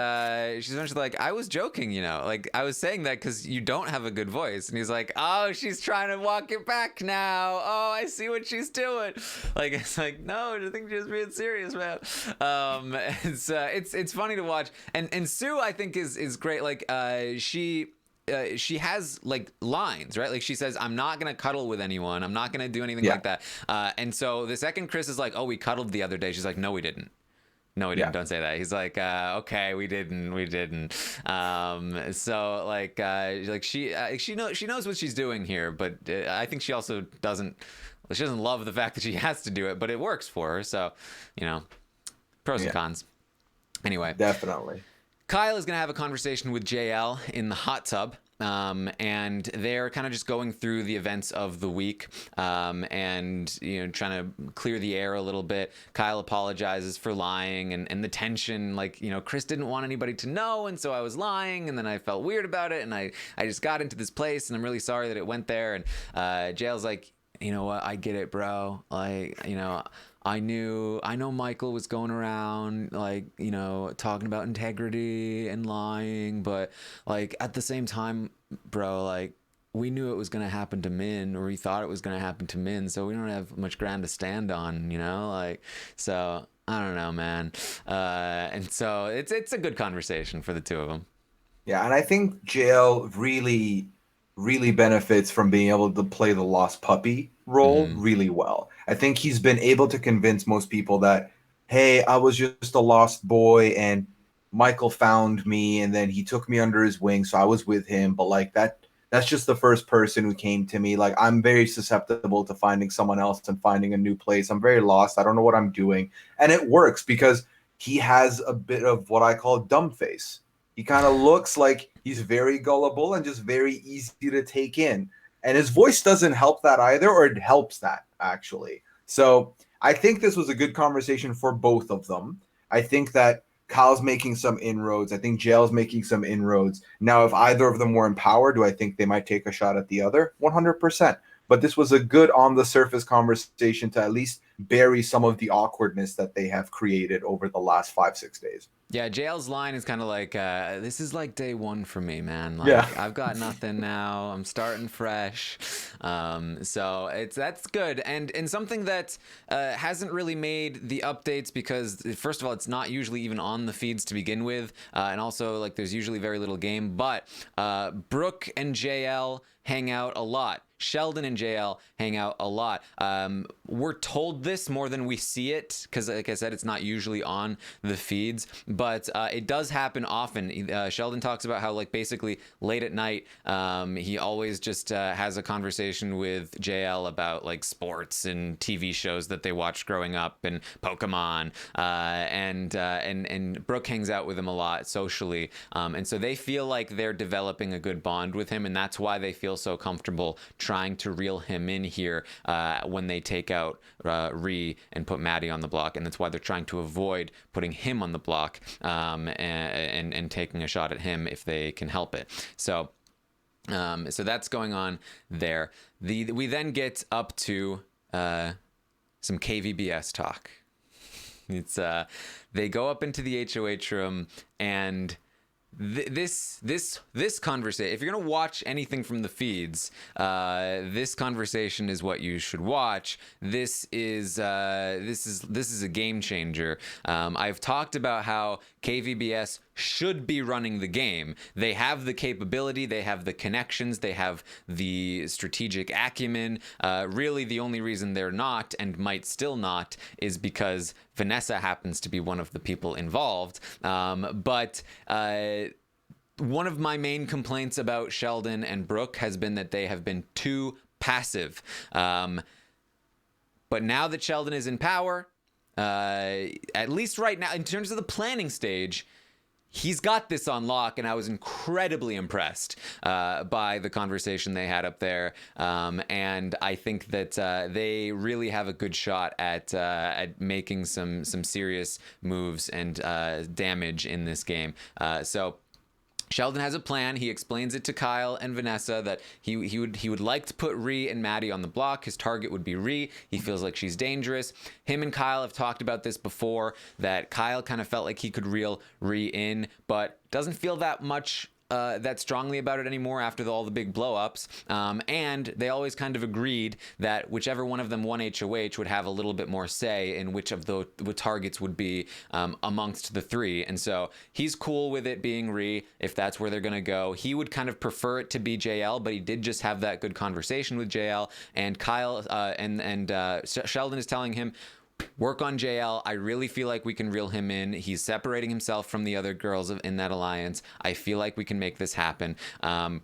she's eventually like, "I was joking, you know, like I was saying that because you don't have a good voice." And he's like, "Oh, she's trying to walk it back now. Oh, I see what she's doing." Like it's like, no, I think she's being serious, man. It's funny to watch, and Sue I think is great. Like she has like lines, right? Like she says, "I'm not gonna cuddle with anyone. I'm not gonna do anything Yeah. like that." And so the second Chris is like, "Oh, we cuddled the other day." She's like, "No, we didn't. No, we didn't. Yeah. Don't say that." He's like, "Okay, we didn't. We didn't." So like she knows what she's doing here, but I think she also doesn't. She doesn't love the fact that she has to do it, but it works for her. So, you know, pros and Yeah. cons. Anyway, Definitely. Kyle is going to have a conversation with JL in the hot tub. And they're kind of just going through the events of the week, and trying to clear the air a little bit. Kyle apologizes for lying, and the tension, like Chris didn't want anybody to know, and so I was lying, and then I felt weird about it, and I just got into this place, and I'm really sorry that it went there. And JL's like, you know what? I get it, bro. Like, I know Michael was going around like, talking about integrity and lying, but like at the same time, bro, like we knew it was going to happen to Min, or we thought it was going to happen to Min, so we don't have much ground to stand on, like, so I don't know, man. And so it's a good conversation for the two of them. Yeah, and I think JL really benefits from being able to play the lost puppy role Mm-hmm. really well. I think he's been able to convince most people that, hey, I was just a lost boy and Michael found me and then he took me under his wing, so I was with him. But like that's just the first person who came to me. Like I'm very susceptible to finding someone else and finding a new place. I'm very lost. I don't know what I'm doing. And it works because he has a bit of what I call dumb face. He kind of looks like he's very gullible and just very easy to take in. And his voice doesn't help that either, or it helps that actually. So I think this was a good conversation for both of them. I think that Kyle's making some inroads. I think Jail's making some inroads. Now, if either of them were in power, do I think they might take a shot at the other? 100%. But this was a good on the surface conversation to at least bury some of the awkwardness that they have created over the last 5, 6 days. Yeah, JL's line is kind of like, "This is like day one for me, man. Yeah. Like I've got nothing now. I'm starting fresh." So that's good, and something that hasn't really made the updates because first of all, it's not usually even on the feeds to begin with, and also like there's usually very little game. But Brooke and JL hang out a lot. Sheldon and JL hang out a lot. We're told this more than we see it because, like I said, it's not usually on the feeds, but it does happen often. Sheldon talks about how, like, basically late at night, he always just has a conversation with JL about like sports and TV shows that they watched growing up and Pokemon, and Brooke hangs out with him a lot socially, and so they feel like they're developing a good bond with him, and that's why they feel so comfortable trying to reel him in here when they take out Ree and put Maddie on the block, and that's why they're trying to avoid putting him on the block, and taking a shot at him if they can help it. So So that's going on there. We then get up to some KVBS talk. It's they go up into the HOH room, and this conversation, if you're gonna watch anything from the feeds, this conversation is what you should watch. This is a game changer. I've talked about how KVBS should be running the game. They have the capability, they have the connections, they have the strategic acumen. Really, the only reason they're not, and might still not, is because Vanessa happens to be one of the people involved. But one of my main complaints about Sheldon and Brooke has been that they have been too passive. But now that Sheldon is in power, at least right now, in terms of the planning stage, he's got this on lock, and I was incredibly impressed by the conversation they had up there. And I think that they really have a good shot at making some serious moves and damage in this game. So Sheldon has a plan. He explains it to Kyle and Vanessa that he would like to put Rhee and Maddie on the block. His target would be Rhee. He feels like she's dangerous. Him and Kyle have talked about this before, that Kyle kind of felt like he could reel Rhee in, but doesn't feel that much that strongly about it anymore after all the big blow-ups. And they always kind of agreed that whichever one of them won HOH would have a little bit more say in which of the targets would be amongst the three. And so he's cool with it being Rhee if that's where they're going to go. He would kind of prefer it to be JL, but he did just have that good conversation with JL. And Kyle and Sheldon is telling him, work on JL. I really feel like we can reel him in. He's separating himself from the other girls in that alliance. I feel like we can make this happen. And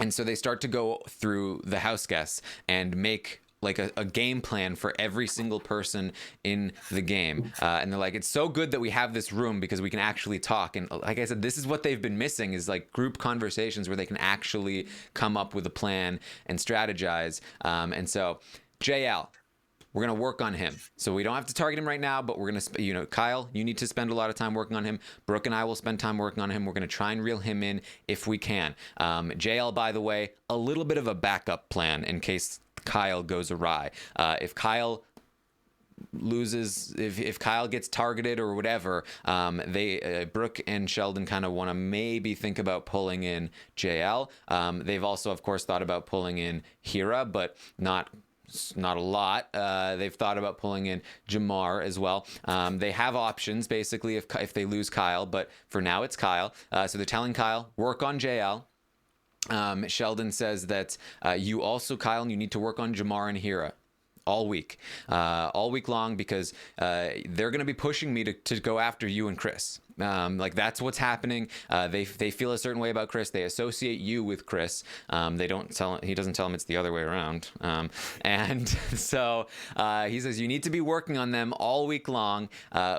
so they start to go through the house guests and make like a game plan for every single person in the game. And they're like, it's so good that we have this room because we can actually talk. And like I said, this is what they've been missing, is like group conversations where they can actually come up with a plan and strategize. And so JL, we're going to work on him. So we don't have to target him right now, but we're going to, Kyle, you need to spend a lot of time working on him. Brooke and I will spend time working on him. We're going to try and reel him in if we can. JL, by the way, a little bit of a backup plan in case Kyle goes awry. If Kyle loses, if Kyle gets targeted or whatever, Brooke and Sheldon kind of want to maybe think about pulling in JL. They've also, of course, thought about pulling in Hira, but not a lot. They've thought about pulling in Jamar as well. They have options basically if they lose Kyle, but for now it's Kyle. So they're telling Kyle, work on JL. Sheldon says that you also, Kyle, you need to work on Jamar and Hira all week long, because they're going to be pushing me to go after you and Chris. Like that's what's happening. They feel a certain way about Chris. They associate you with Chris. He doesn't tell him it's the other way around. And so he says you need to be working on them all week long.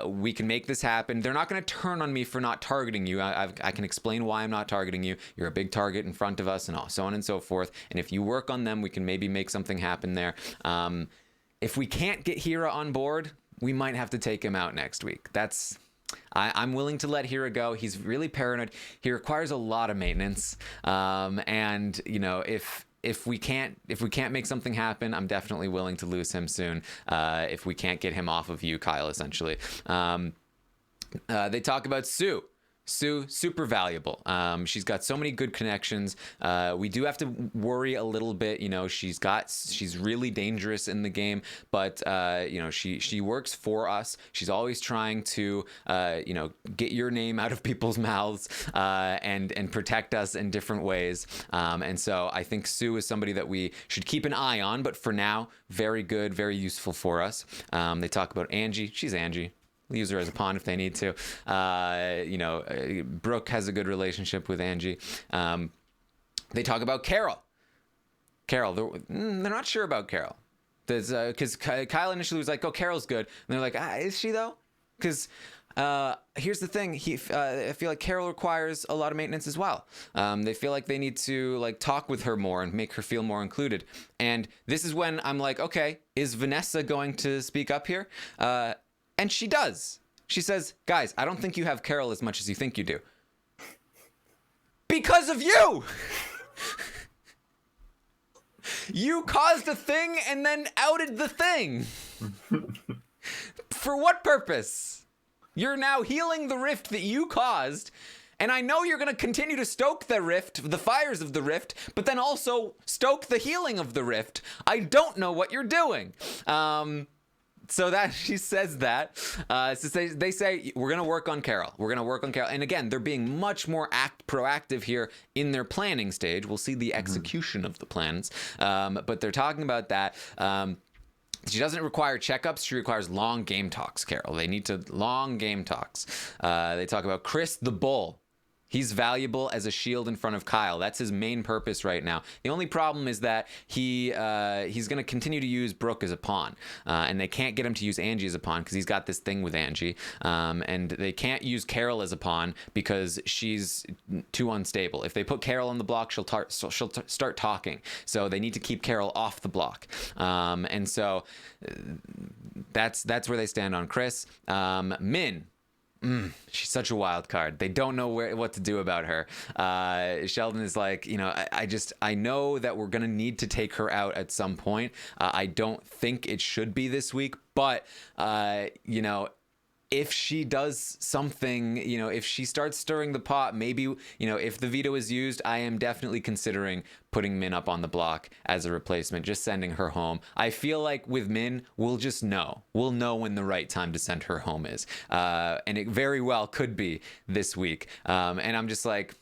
We can make this happen. They're not going to turn on me for not targeting you. I can explain why I'm not targeting you. You're a big target in front of us, and so on and so forth. And if you work on them, we can maybe make something happen there. If we can't get Hira on board, we might have to take him out next week. I'm willing to let Hira go. He's really paranoid. He requires a lot of maintenance. And if we can't make something happen, I'm definitely willing to lose him soon. If we can't get him off of you, Kyle, essentially. They talk about Sue. Sue, super valuable. She's got so many good connections. We do have to worry a little bit. She's really dangerous in the game, but she works for us. She's always trying to get your name out of people's mouths and protect us in different ways. And so I think Sue is somebody that we should keep an eye on. But for now, very good, very useful for us. They talk about Angie. She's Angie. Use her as a pawn if they need to. Brooke has a good relationship with Angie. They talk about Carol. They're not sure about Carol. Because Kyle initially was like, oh, Carol's good. And they're like, is she though? Because here's the thing. I feel like Carol requires a lot of maintenance as well. They feel like they need to talk with her more and make her feel more included. And this is when I'm like, okay, is Vanessa going to speak up here? And she does. She says, guys, I don't think you have Carol as much as you think you do. Because of you! You caused a thing and then outed the thing. For what purpose? You're now healing the rift that you caused. And I know you're going to continue to stoke the rift, the fires of the rift, but then also stoke the healing of the rift. I don't know what you're doing. So that she says that. So they say, we're going to work on Carol. We're going to work on Carol. And again, they're being much more proactive here in their planning stage. We'll see the execution of the plans. But they're talking about that. She doesn't require checkups. She requires long game talks, Carol. They need to long game talks. They talk about Chris the Bull. He's valuable as a shield in front of Kyle. That's his main purpose right now. The only problem is that he's going to continue to use Brooke as a pawn. And they can't get him to use Angie as a pawn because he's got this thing with Angie. And they can't use Carol as a pawn because she's too unstable. If they put Carol on the block, she'll start talking. So they need to keep Carol off the block. And so that's where they stand on Chris. Min. She's such a wild card. They don't know what to do about her. Sheldon is like, I know that we're going to need to take her out at some point. I don't think it should be this week, but, if she does something, if she starts stirring the pot, maybe, if the veto is used, I am definitely considering putting Min up on the block as a replacement, just sending her home. I feel like with Min, we'll just know. We'll know when the right time to send her home is. And it very well could be this week. And I'm just like,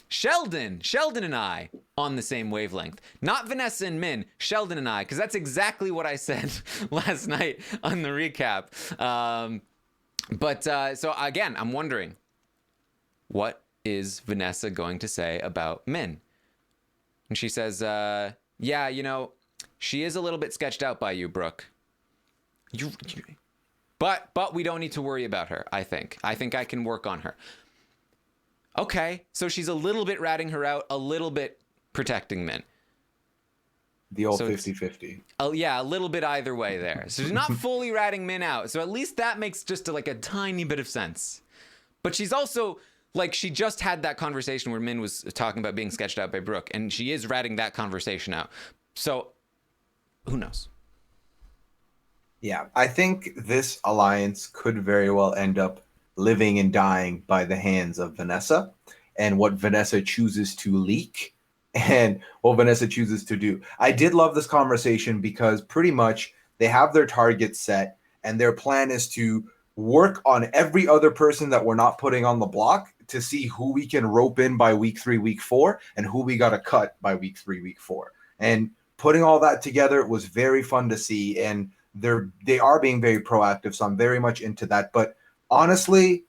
Sheldon and I on the same wavelength. Not Vanessa and Min, Sheldon and I, because that's exactly what I said last night on the recap. But so again, I'm wondering, what is Vanessa going to say about Min? And she says, she is a little bit sketched out by you, Brooke. But we don't need to worry about her, I think. I think I can work on her. Okay, so she's a little bit ratting her out, a little bit protecting Min. The old 50-50. Oh, yeah, a little bit either way there. So she's not fully ratting Min out. So at least that makes just a tiny bit of sense. But she's also, she just had that conversation where Min was talking about being sketched out by Brooke, and she is ratting that conversation out. So who knows? Yeah, I think this alliance could very well end up living and dying by the hands of Vanessa and what Vanessa chooses to leak and what Vanessa chooses to do. I did love this conversation because pretty much they have their target set and their plan is to work on every other person that we're not putting on the block to see who we can rope in by week 3, week 4, and who we got to cut by week 3, week 4. And putting all that together was very fun to see. And they are being very proactive. So I'm very much into that. But honestly,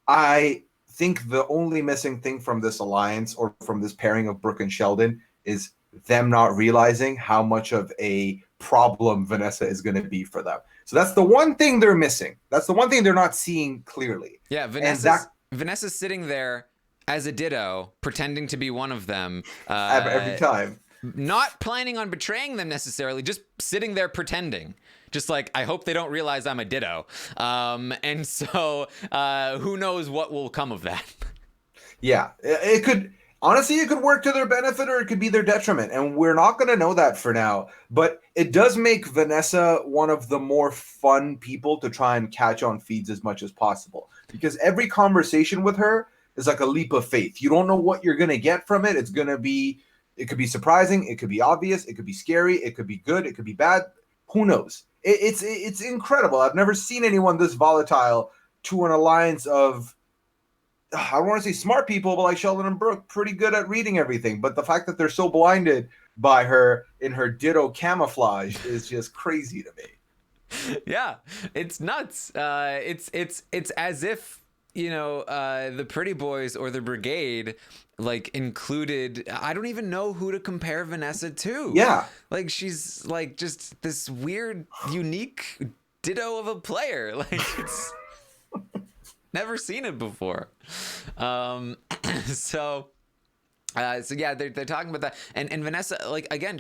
I think the only missing thing from this alliance or from this pairing of Brooke and Sheldon is them not realizing how much of a problem Vanessa is going to be for them. So that's the one thing they're missing. That's the one thing they're not seeing clearly. Yeah, Vanessa's sitting there as a ditto, pretending to be one of them. Every time. Not planning on betraying them necessarily, just sitting there pretending. Just I hope they don't realize I'm a ditto. And so who knows what will come of that. Yeah, it could work to their benefit or it could be their detriment. And we're not going to know that for now. But it does make Vanessa one of the more fun people to try and catch on feeds as much as possible. Because every conversation with her is like a leap of faith. You don't know what you're going to get from it. It could be surprising. It could be obvious. It could be scary. It could be good. It could be bad. Who knows? It's incredible. I've never seen anyone this volatile to an alliance of, I don't want to say smart people, but like Sheldon and Brooke, pretty good at reading everything. But the fact that they're so blinded by her in her ditto camouflage is just crazy to me. Yeah, it's nuts. It's as if, the Pretty Boys or the Brigade included, I don't even know who to compare Vanessa to. Yeah. She's just this weird, unique ditto of a player. It's never seen it before. So yeah, they're talking about that. And Vanessa, again,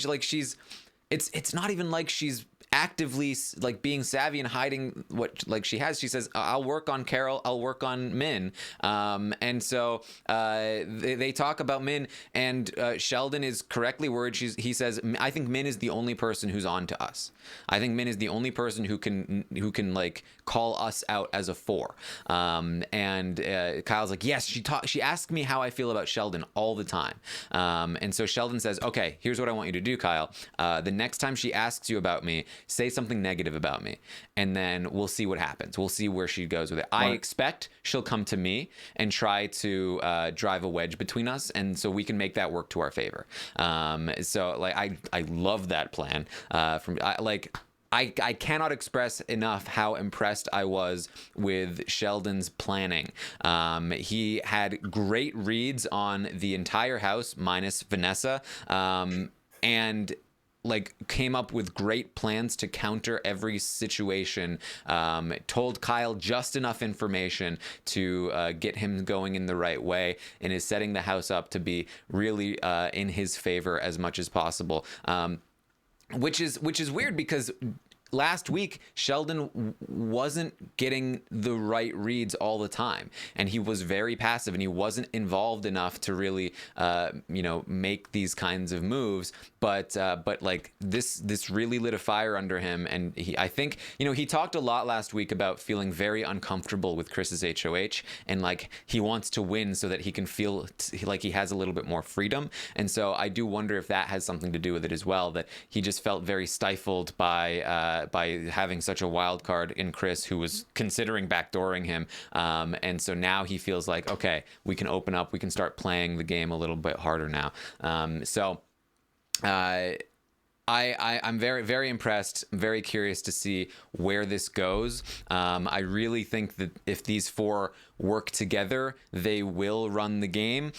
it's not even like she's actively like being savvy and hiding what like she has. She says, I'll work on Carol, I'll work on Min. And so they talk about Min, and Sheldon is correctly worded. He says, I think Min is the only person who's on to us. I think Min is the only person who can like call us out as a 4. And Kyle's like, yes, she asked me how I feel about Sheldon all the time. And so Sheldon says, okay, here's what I want you to do, Kyle. The next time she asks you about me, say something negative about me, and then we'll see what happens. We'll see where she goes with it. I expect she'll come to me and try to drive a wedge between us, and so we can make that work to our favor. So like I love that plan. I cannot express enough how impressed I was with Sheldon's planning. He had great reads on the entire house minus Vanessa, and like came up with great plans to counter every situation. Told Kyle just enough information to get him going in the right way, and is setting the house up to be really in his favor as much as possible. Which is weird because last week Sheldon wasn't getting the right reads all the time, and he was very passive, and he wasn't involved enough to really make these kinds of moves. But like this really lit a fire under him, and I think he talked a lot last week about feeling very uncomfortable with Chris's HOH, and like he wants to win so that he can feel like he has a little bit more freedom. And so I do wonder if that has something to do with it as well, that he just felt very stifled by having such a wild card in Chris, who was considering backdooring him. And so now he feels like, okay, we can open up, we can start playing the game a little bit harder now. I'm very, very impressed. I'm very curious to see where this goes. I really think that if these 4 work together, they will run the game.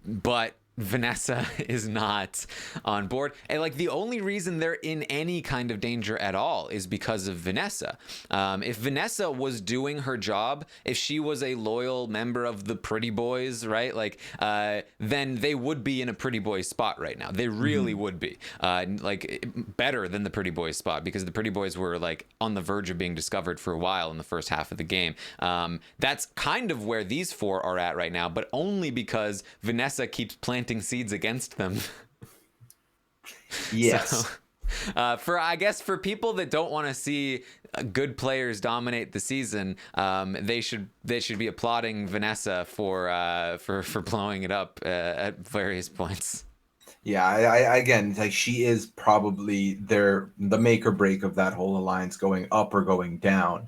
But Vanessa is not on board, and like the only reason they're in any kind of danger at all is because of Vanessa. If Vanessa was doing her job, if she was a loyal member of the Pretty Boys, right, like then they would be in a Pretty Boys spot right now. They really would be like better than the Pretty Boys spot, because the Pretty Boys were like on the verge of being discovered for a while in the first half of the game. That's kind of where these 4 are at right now, but only because Vanessa keeps planting seeds against them. Yes. So, for people that don't want to see good players dominate the season, they should be applauding Vanessa for blowing it up at various points. Yeah, I again, like, she is probably the make or break of that whole alliance going up or going down.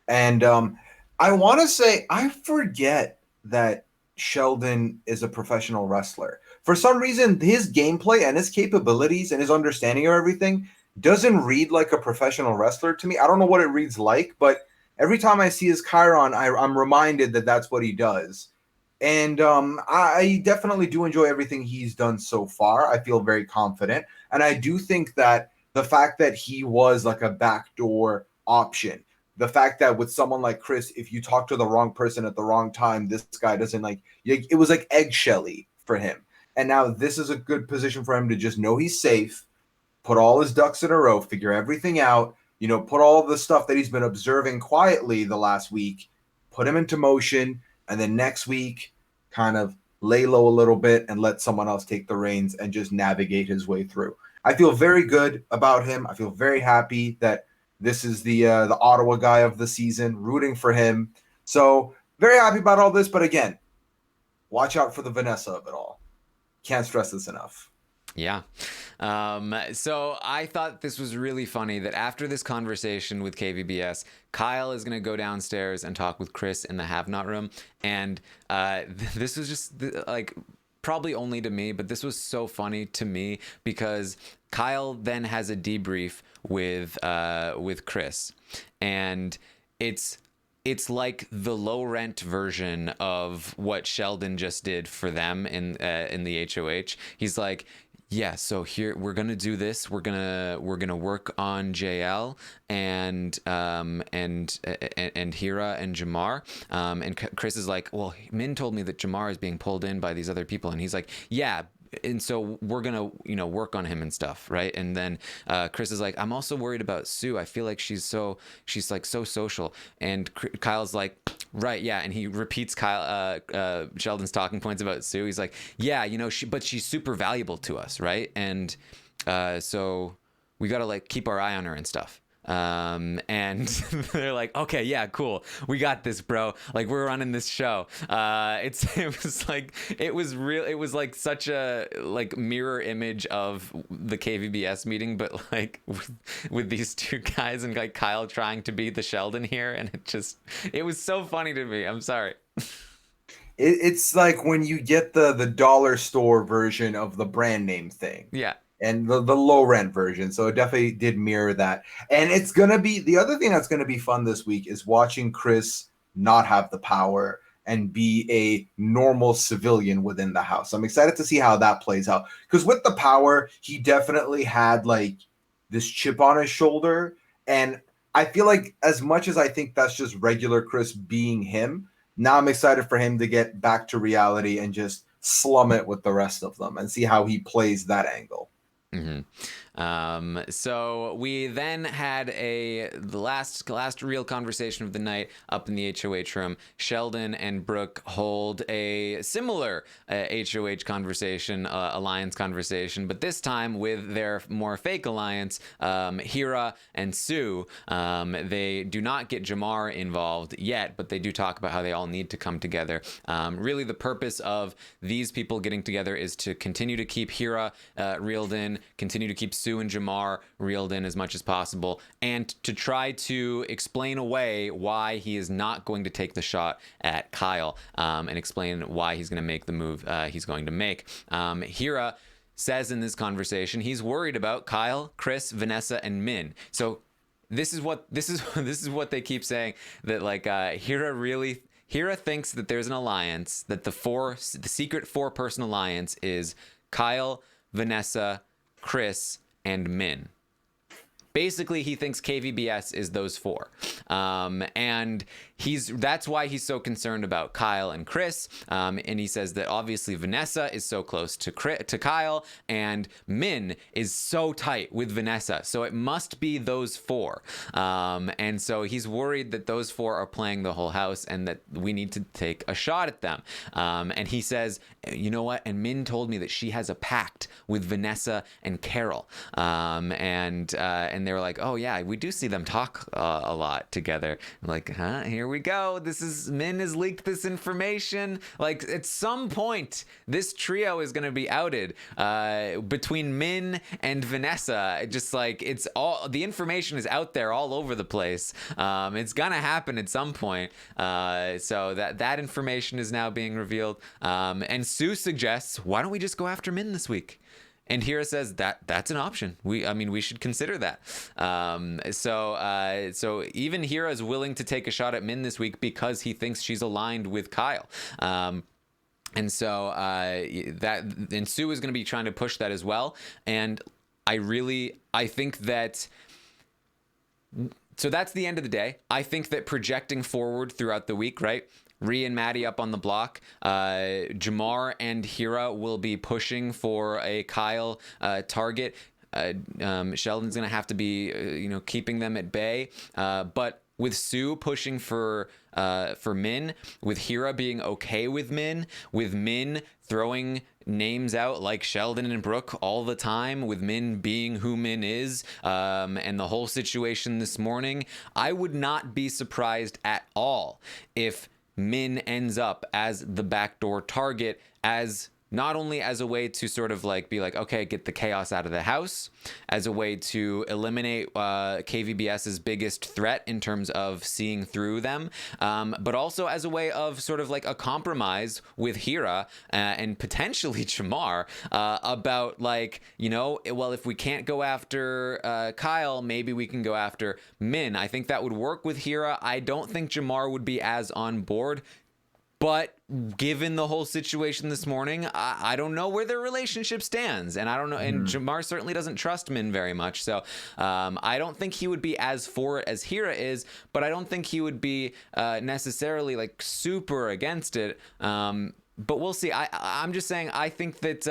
And I want to say, I forget that Sheldon is a professional wrestler. For some reason, his gameplay and his capabilities and his understanding of everything doesn't read like a professional wrestler to me. I don't know what it reads like, but every time I see his Chiron, I'm reminded that that's what he does. And I definitely do enjoy everything he's done so far. I feel very confident. And I do think that the fact that he was like a backdoor option, the fact that with someone like Chris, if you talk to the wrong person at the wrong time, this guy doesn't like, it was like eggshelly for him. And now this is a good position for him to just know he's safe, put all his ducks in a row, figure everything out, put all the stuff that he's been observing quietly the last week, put him into motion, and then next week kind of lay low a little bit and let someone else take the reins and just navigate his way through. I feel very good about him. I feel very happy that this is the Ottawa guy of the season, rooting for him. So very happy about all this. But again, watch out for the Vanessa of it all. Can't stress this enough. Yeah. So I thought this was really funny that after this conversation with KVBS, Kyle is going to go downstairs and talk with Chris in the Have Not room. And this was just like probably only to me, but this was so funny to me because Kyle then has a debrief with Chris, and it's like the low rent version of what Sheldon just did for them in the HOH. He's like, yeah, so here we're gonna do this. We're gonna work on JL and Hira and Jamar. And Chris is like, well, Min told me that Jamar is being pulled in by these other people, and he's like, yeah, so we're gonna work on him and stuff, right? And then Chris is like, I'm also worried about Sue. I feel like she's like so social. And Kyle's like, right, yeah. And he repeats Sheldon's talking points about Sue. He's like, yeah, but she's super valuable to us, right? And so we gotta like keep our eye on her and stuff. And they're like, okay, yeah, cool, we got this, bro. Like, we're running this show. It was like such a like mirror image of the KVBS meeting, but like with these two guys and like Kyle trying to be the Sheldon here, and it was so funny to me. I'm sorry. It's like when you get the dollar store version of the brand name thing. Yeah. And the low rent version. So it definitely did mirror that. And it's going to be the other thing that's going to be fun this week is watching Chris not have the power and be a normal civilian within the house. I'm excited to see how that plays out. Because with the power, he definitely had like this chip on his shoulder. And I feel like as much as I think that's just regular Chris being him, now I'm excited for him to get back to reality and just slum it with the rest of them and see how he plays that angle. Mm-hmm. So we then had the last real conversation of the night up in the HOH room. Sheldon and Brooke hold a similar HOH conversation, alliance conversation, but this time with their more fake alliance, Hira and Sue. They do not get Jamar involved yet, but they do talk about how they all need to come together. Really, the purpose of these people getting together is to continue to keep Hira reeled in, continue to keep Sue and Jamar reeled in as much as possible, and to try to explain away why he is not going to take the shot at Kyle, and explain why he's going to make the move he's going to make. Hira says in this conversation he's worried about Kyle, Chris, Vanessa, and Min. So this is what they keep saying, that like Hira thinks that there's an alliance, that the secret 4-person alliance is Kyle, Vanessa, Chris, and Min. Basically, he thinks KVBS is those 4. And that's why he's so concerned about Kyle and Chris. And he says that obviously Vanessa is so close to Kyle, and Min is so tight with Vanessa. So it must be those 4. And so he's worried that those 4 are playing the whole house and that we need to take a shot at them. And he says, you know what? And Min told me that she has a pact with Vanessa and Carol. And they were like, oh yeah, we do see them talk a lot together. I'm like, huh? Here we go. Min has leaked this information. Like, at some point, this trio is going to be outed between Min and Vanessa. Just like, it's all, the information is out there all over the place. It's gonna happen at some point. So that information is now being revealed. And Sue suggests, why don't we just go after Min this week? And Hira says that's an option. We should consider that. So even Hira is willing to take a shot at Min this week because he thinks she's aligned with Kyle. And so Sue is going to be trying to push that as well. And I think that. So that's the end of the day. I think that projecting forward throughout the week, right? Rhea and Maddie up on the block. Jamar and Hira will be pushing for a Kyle target. Sheldon's going to have to be, keeping them at bay. But with Sue pushing for Min, with Hira being okay with Min throwing names out like Sheldon and Brooke all the time, with Min being who Min is, and the whole situation this morning, I would not be surprised at all if Min ends up as the backdoor target, as not only as a way to sort of like be like, okay, get the chaos out of the house, as a way to eliminate KVBS's biggest threat in terms of seeing through them, but also as a way of sort of like a compromise with Hira and potentially Jamar about like, well, if we can't go after Kyle, maybe we can go after Min. I think that would work with Hira. I don't think Jamar would be as on board. But given the whole situation this morning, I don't know where their relationship stands. And I don't know. And Jamar certainly doesn't trust Min very much. So I don't think he would be as for it as Hira is. But I don't think he would be necessarily like super against it. But we'll see. I'm just saying. I think that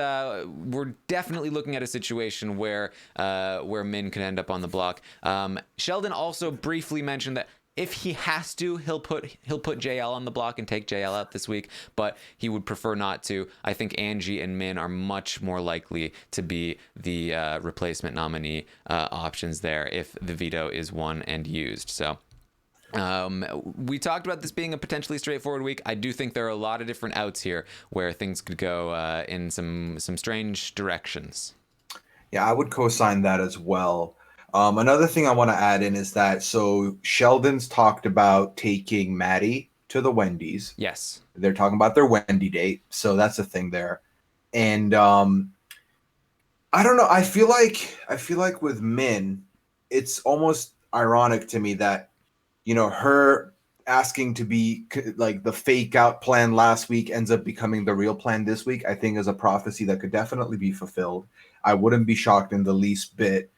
we're definitely looking at a situation where Min could end up on the block. Sheldon also briefly mentioned that if he has to, he'll put JL on the block and take JL out this week, but he would prefer not to. I think Angie and Min are much more likely to be the replacement nominee options there if the veto is won and used. So. We talked about this being a potentially straightforward week. I do think there are a lot of different outs here where things could go in some strange directions. Yeah, I would co-sign that as well. Another thing I want to add in is that so Sheldon's talked about taking Maddie to the Wendy's. Yes. They're talking about their Wendy date, so that's a thing there. And I don't know. I feel like with Min, it's almost ironic to me that her asking to be like the fake out plan last week ends up becoming the real plan this week. I think is a prophecy that could definitely be fulfilled. I wouldn't be shocked in the least bit.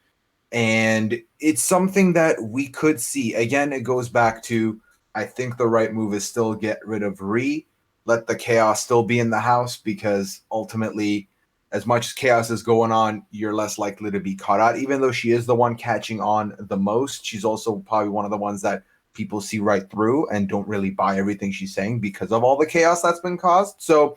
And it's something that we could see. Again, it goes back to, I think the right move is still get rid of let the chaos still be in the house, because ultimately, as much as chaos is going on, you're less likely to be caught out. Even though she is the one catching on the most, she's also probably one of the ones that people see right through and don't really buy everything she's saying because of all the chaos that's been caused. So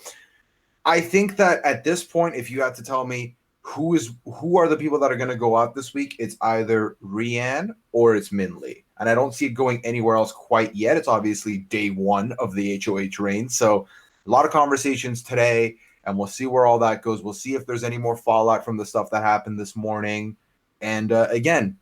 I think that at this point, if you had to tell me who are the people that are going to go out this week, it's either Rianne or it's Min Lee. And I don't see it going anywhere else quite yet. It's obviously day one of the HOH reign. So a lot of conversations today, and we'll see where all that goes. We'll see if there's any more fallout from the stuff that happened this morning. And again,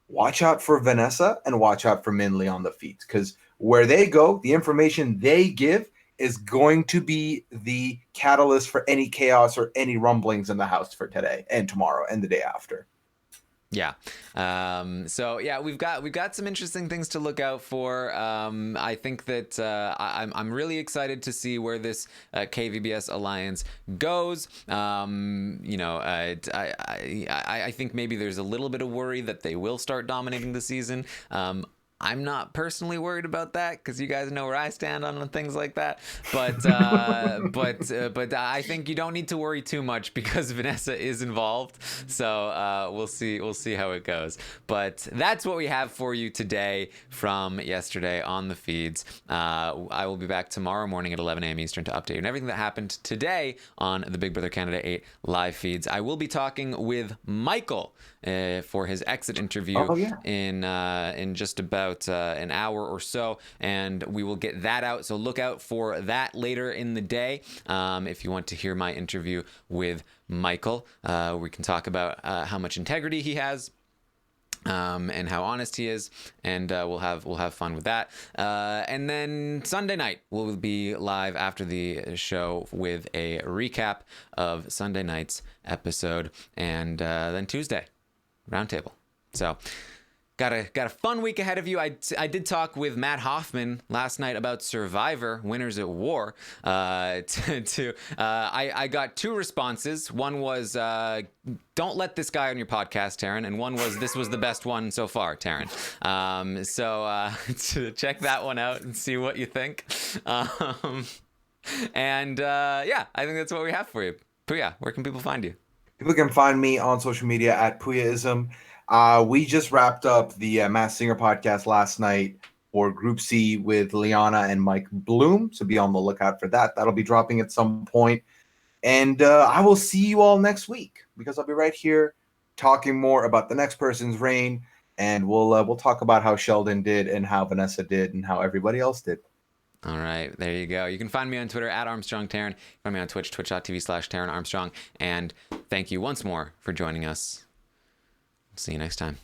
watch out for Vanessa and watch out for Min Lee on the feet, because where they go, the information they give is going to be the catalyst for any chaos or any rumblings in the house for today and tomorrow and the day after. Yeah. So yeah, we've got some interesting things to look out for. I think that I'm really excited to see where this KVBS alliance goes. I think maybe there's a little bit of worry that they will start dominating the season. I'm not personally worried about that because you guys know where I stand on things like that. But but I think you don't need to worry too much because Vanessa is involved. So we'll see how it goes. But that's what we have for you today from yesterday on the feeds. I will be back tomorrow morning at 11 a.m. Eastern to update you on everything that happened today on the Big Brother Canada 8 live feeds. I will be talking with Michael for his exit interview in just about an hour or so, and we will get that out, so look out for that later in the day. If you want to hear my interview with Michael, we can talk about how much integrity he has, and how honest he is, and we'll have fun with that. And then Sunday night we'll be live after the show with a recap of Sunday night's episode, and then Tuesday roundtable. So got a fun week ahead of you. I did talk with Matt Hoffman last night about Survivor Winners at War. I got two responses. One was don't let this guy on your podcast, Taran, and one was this was the best one so far, Taran. So check that one out and see what you think. And yeah, I think that's what we have for you. Pooya, where can people find you? People can find me on social media at Pooyaism. We just wrapped up the Masked Singer podcast last night for Group C with Liana and Mike Bloom, so be on the lookout for that. That'll be dropping at some point. And I will see you all next week, because I'll be right here talking more about the next person's reign, and we'll talk about how Sheldon did and how Vanessa did and how everybody else did. All right, there you go. You can find me on Twitter at Armstrong Taran. Find me on Twitch, twitch.tv/Taran Armstrong. And thank you once more for joining us. See you next time.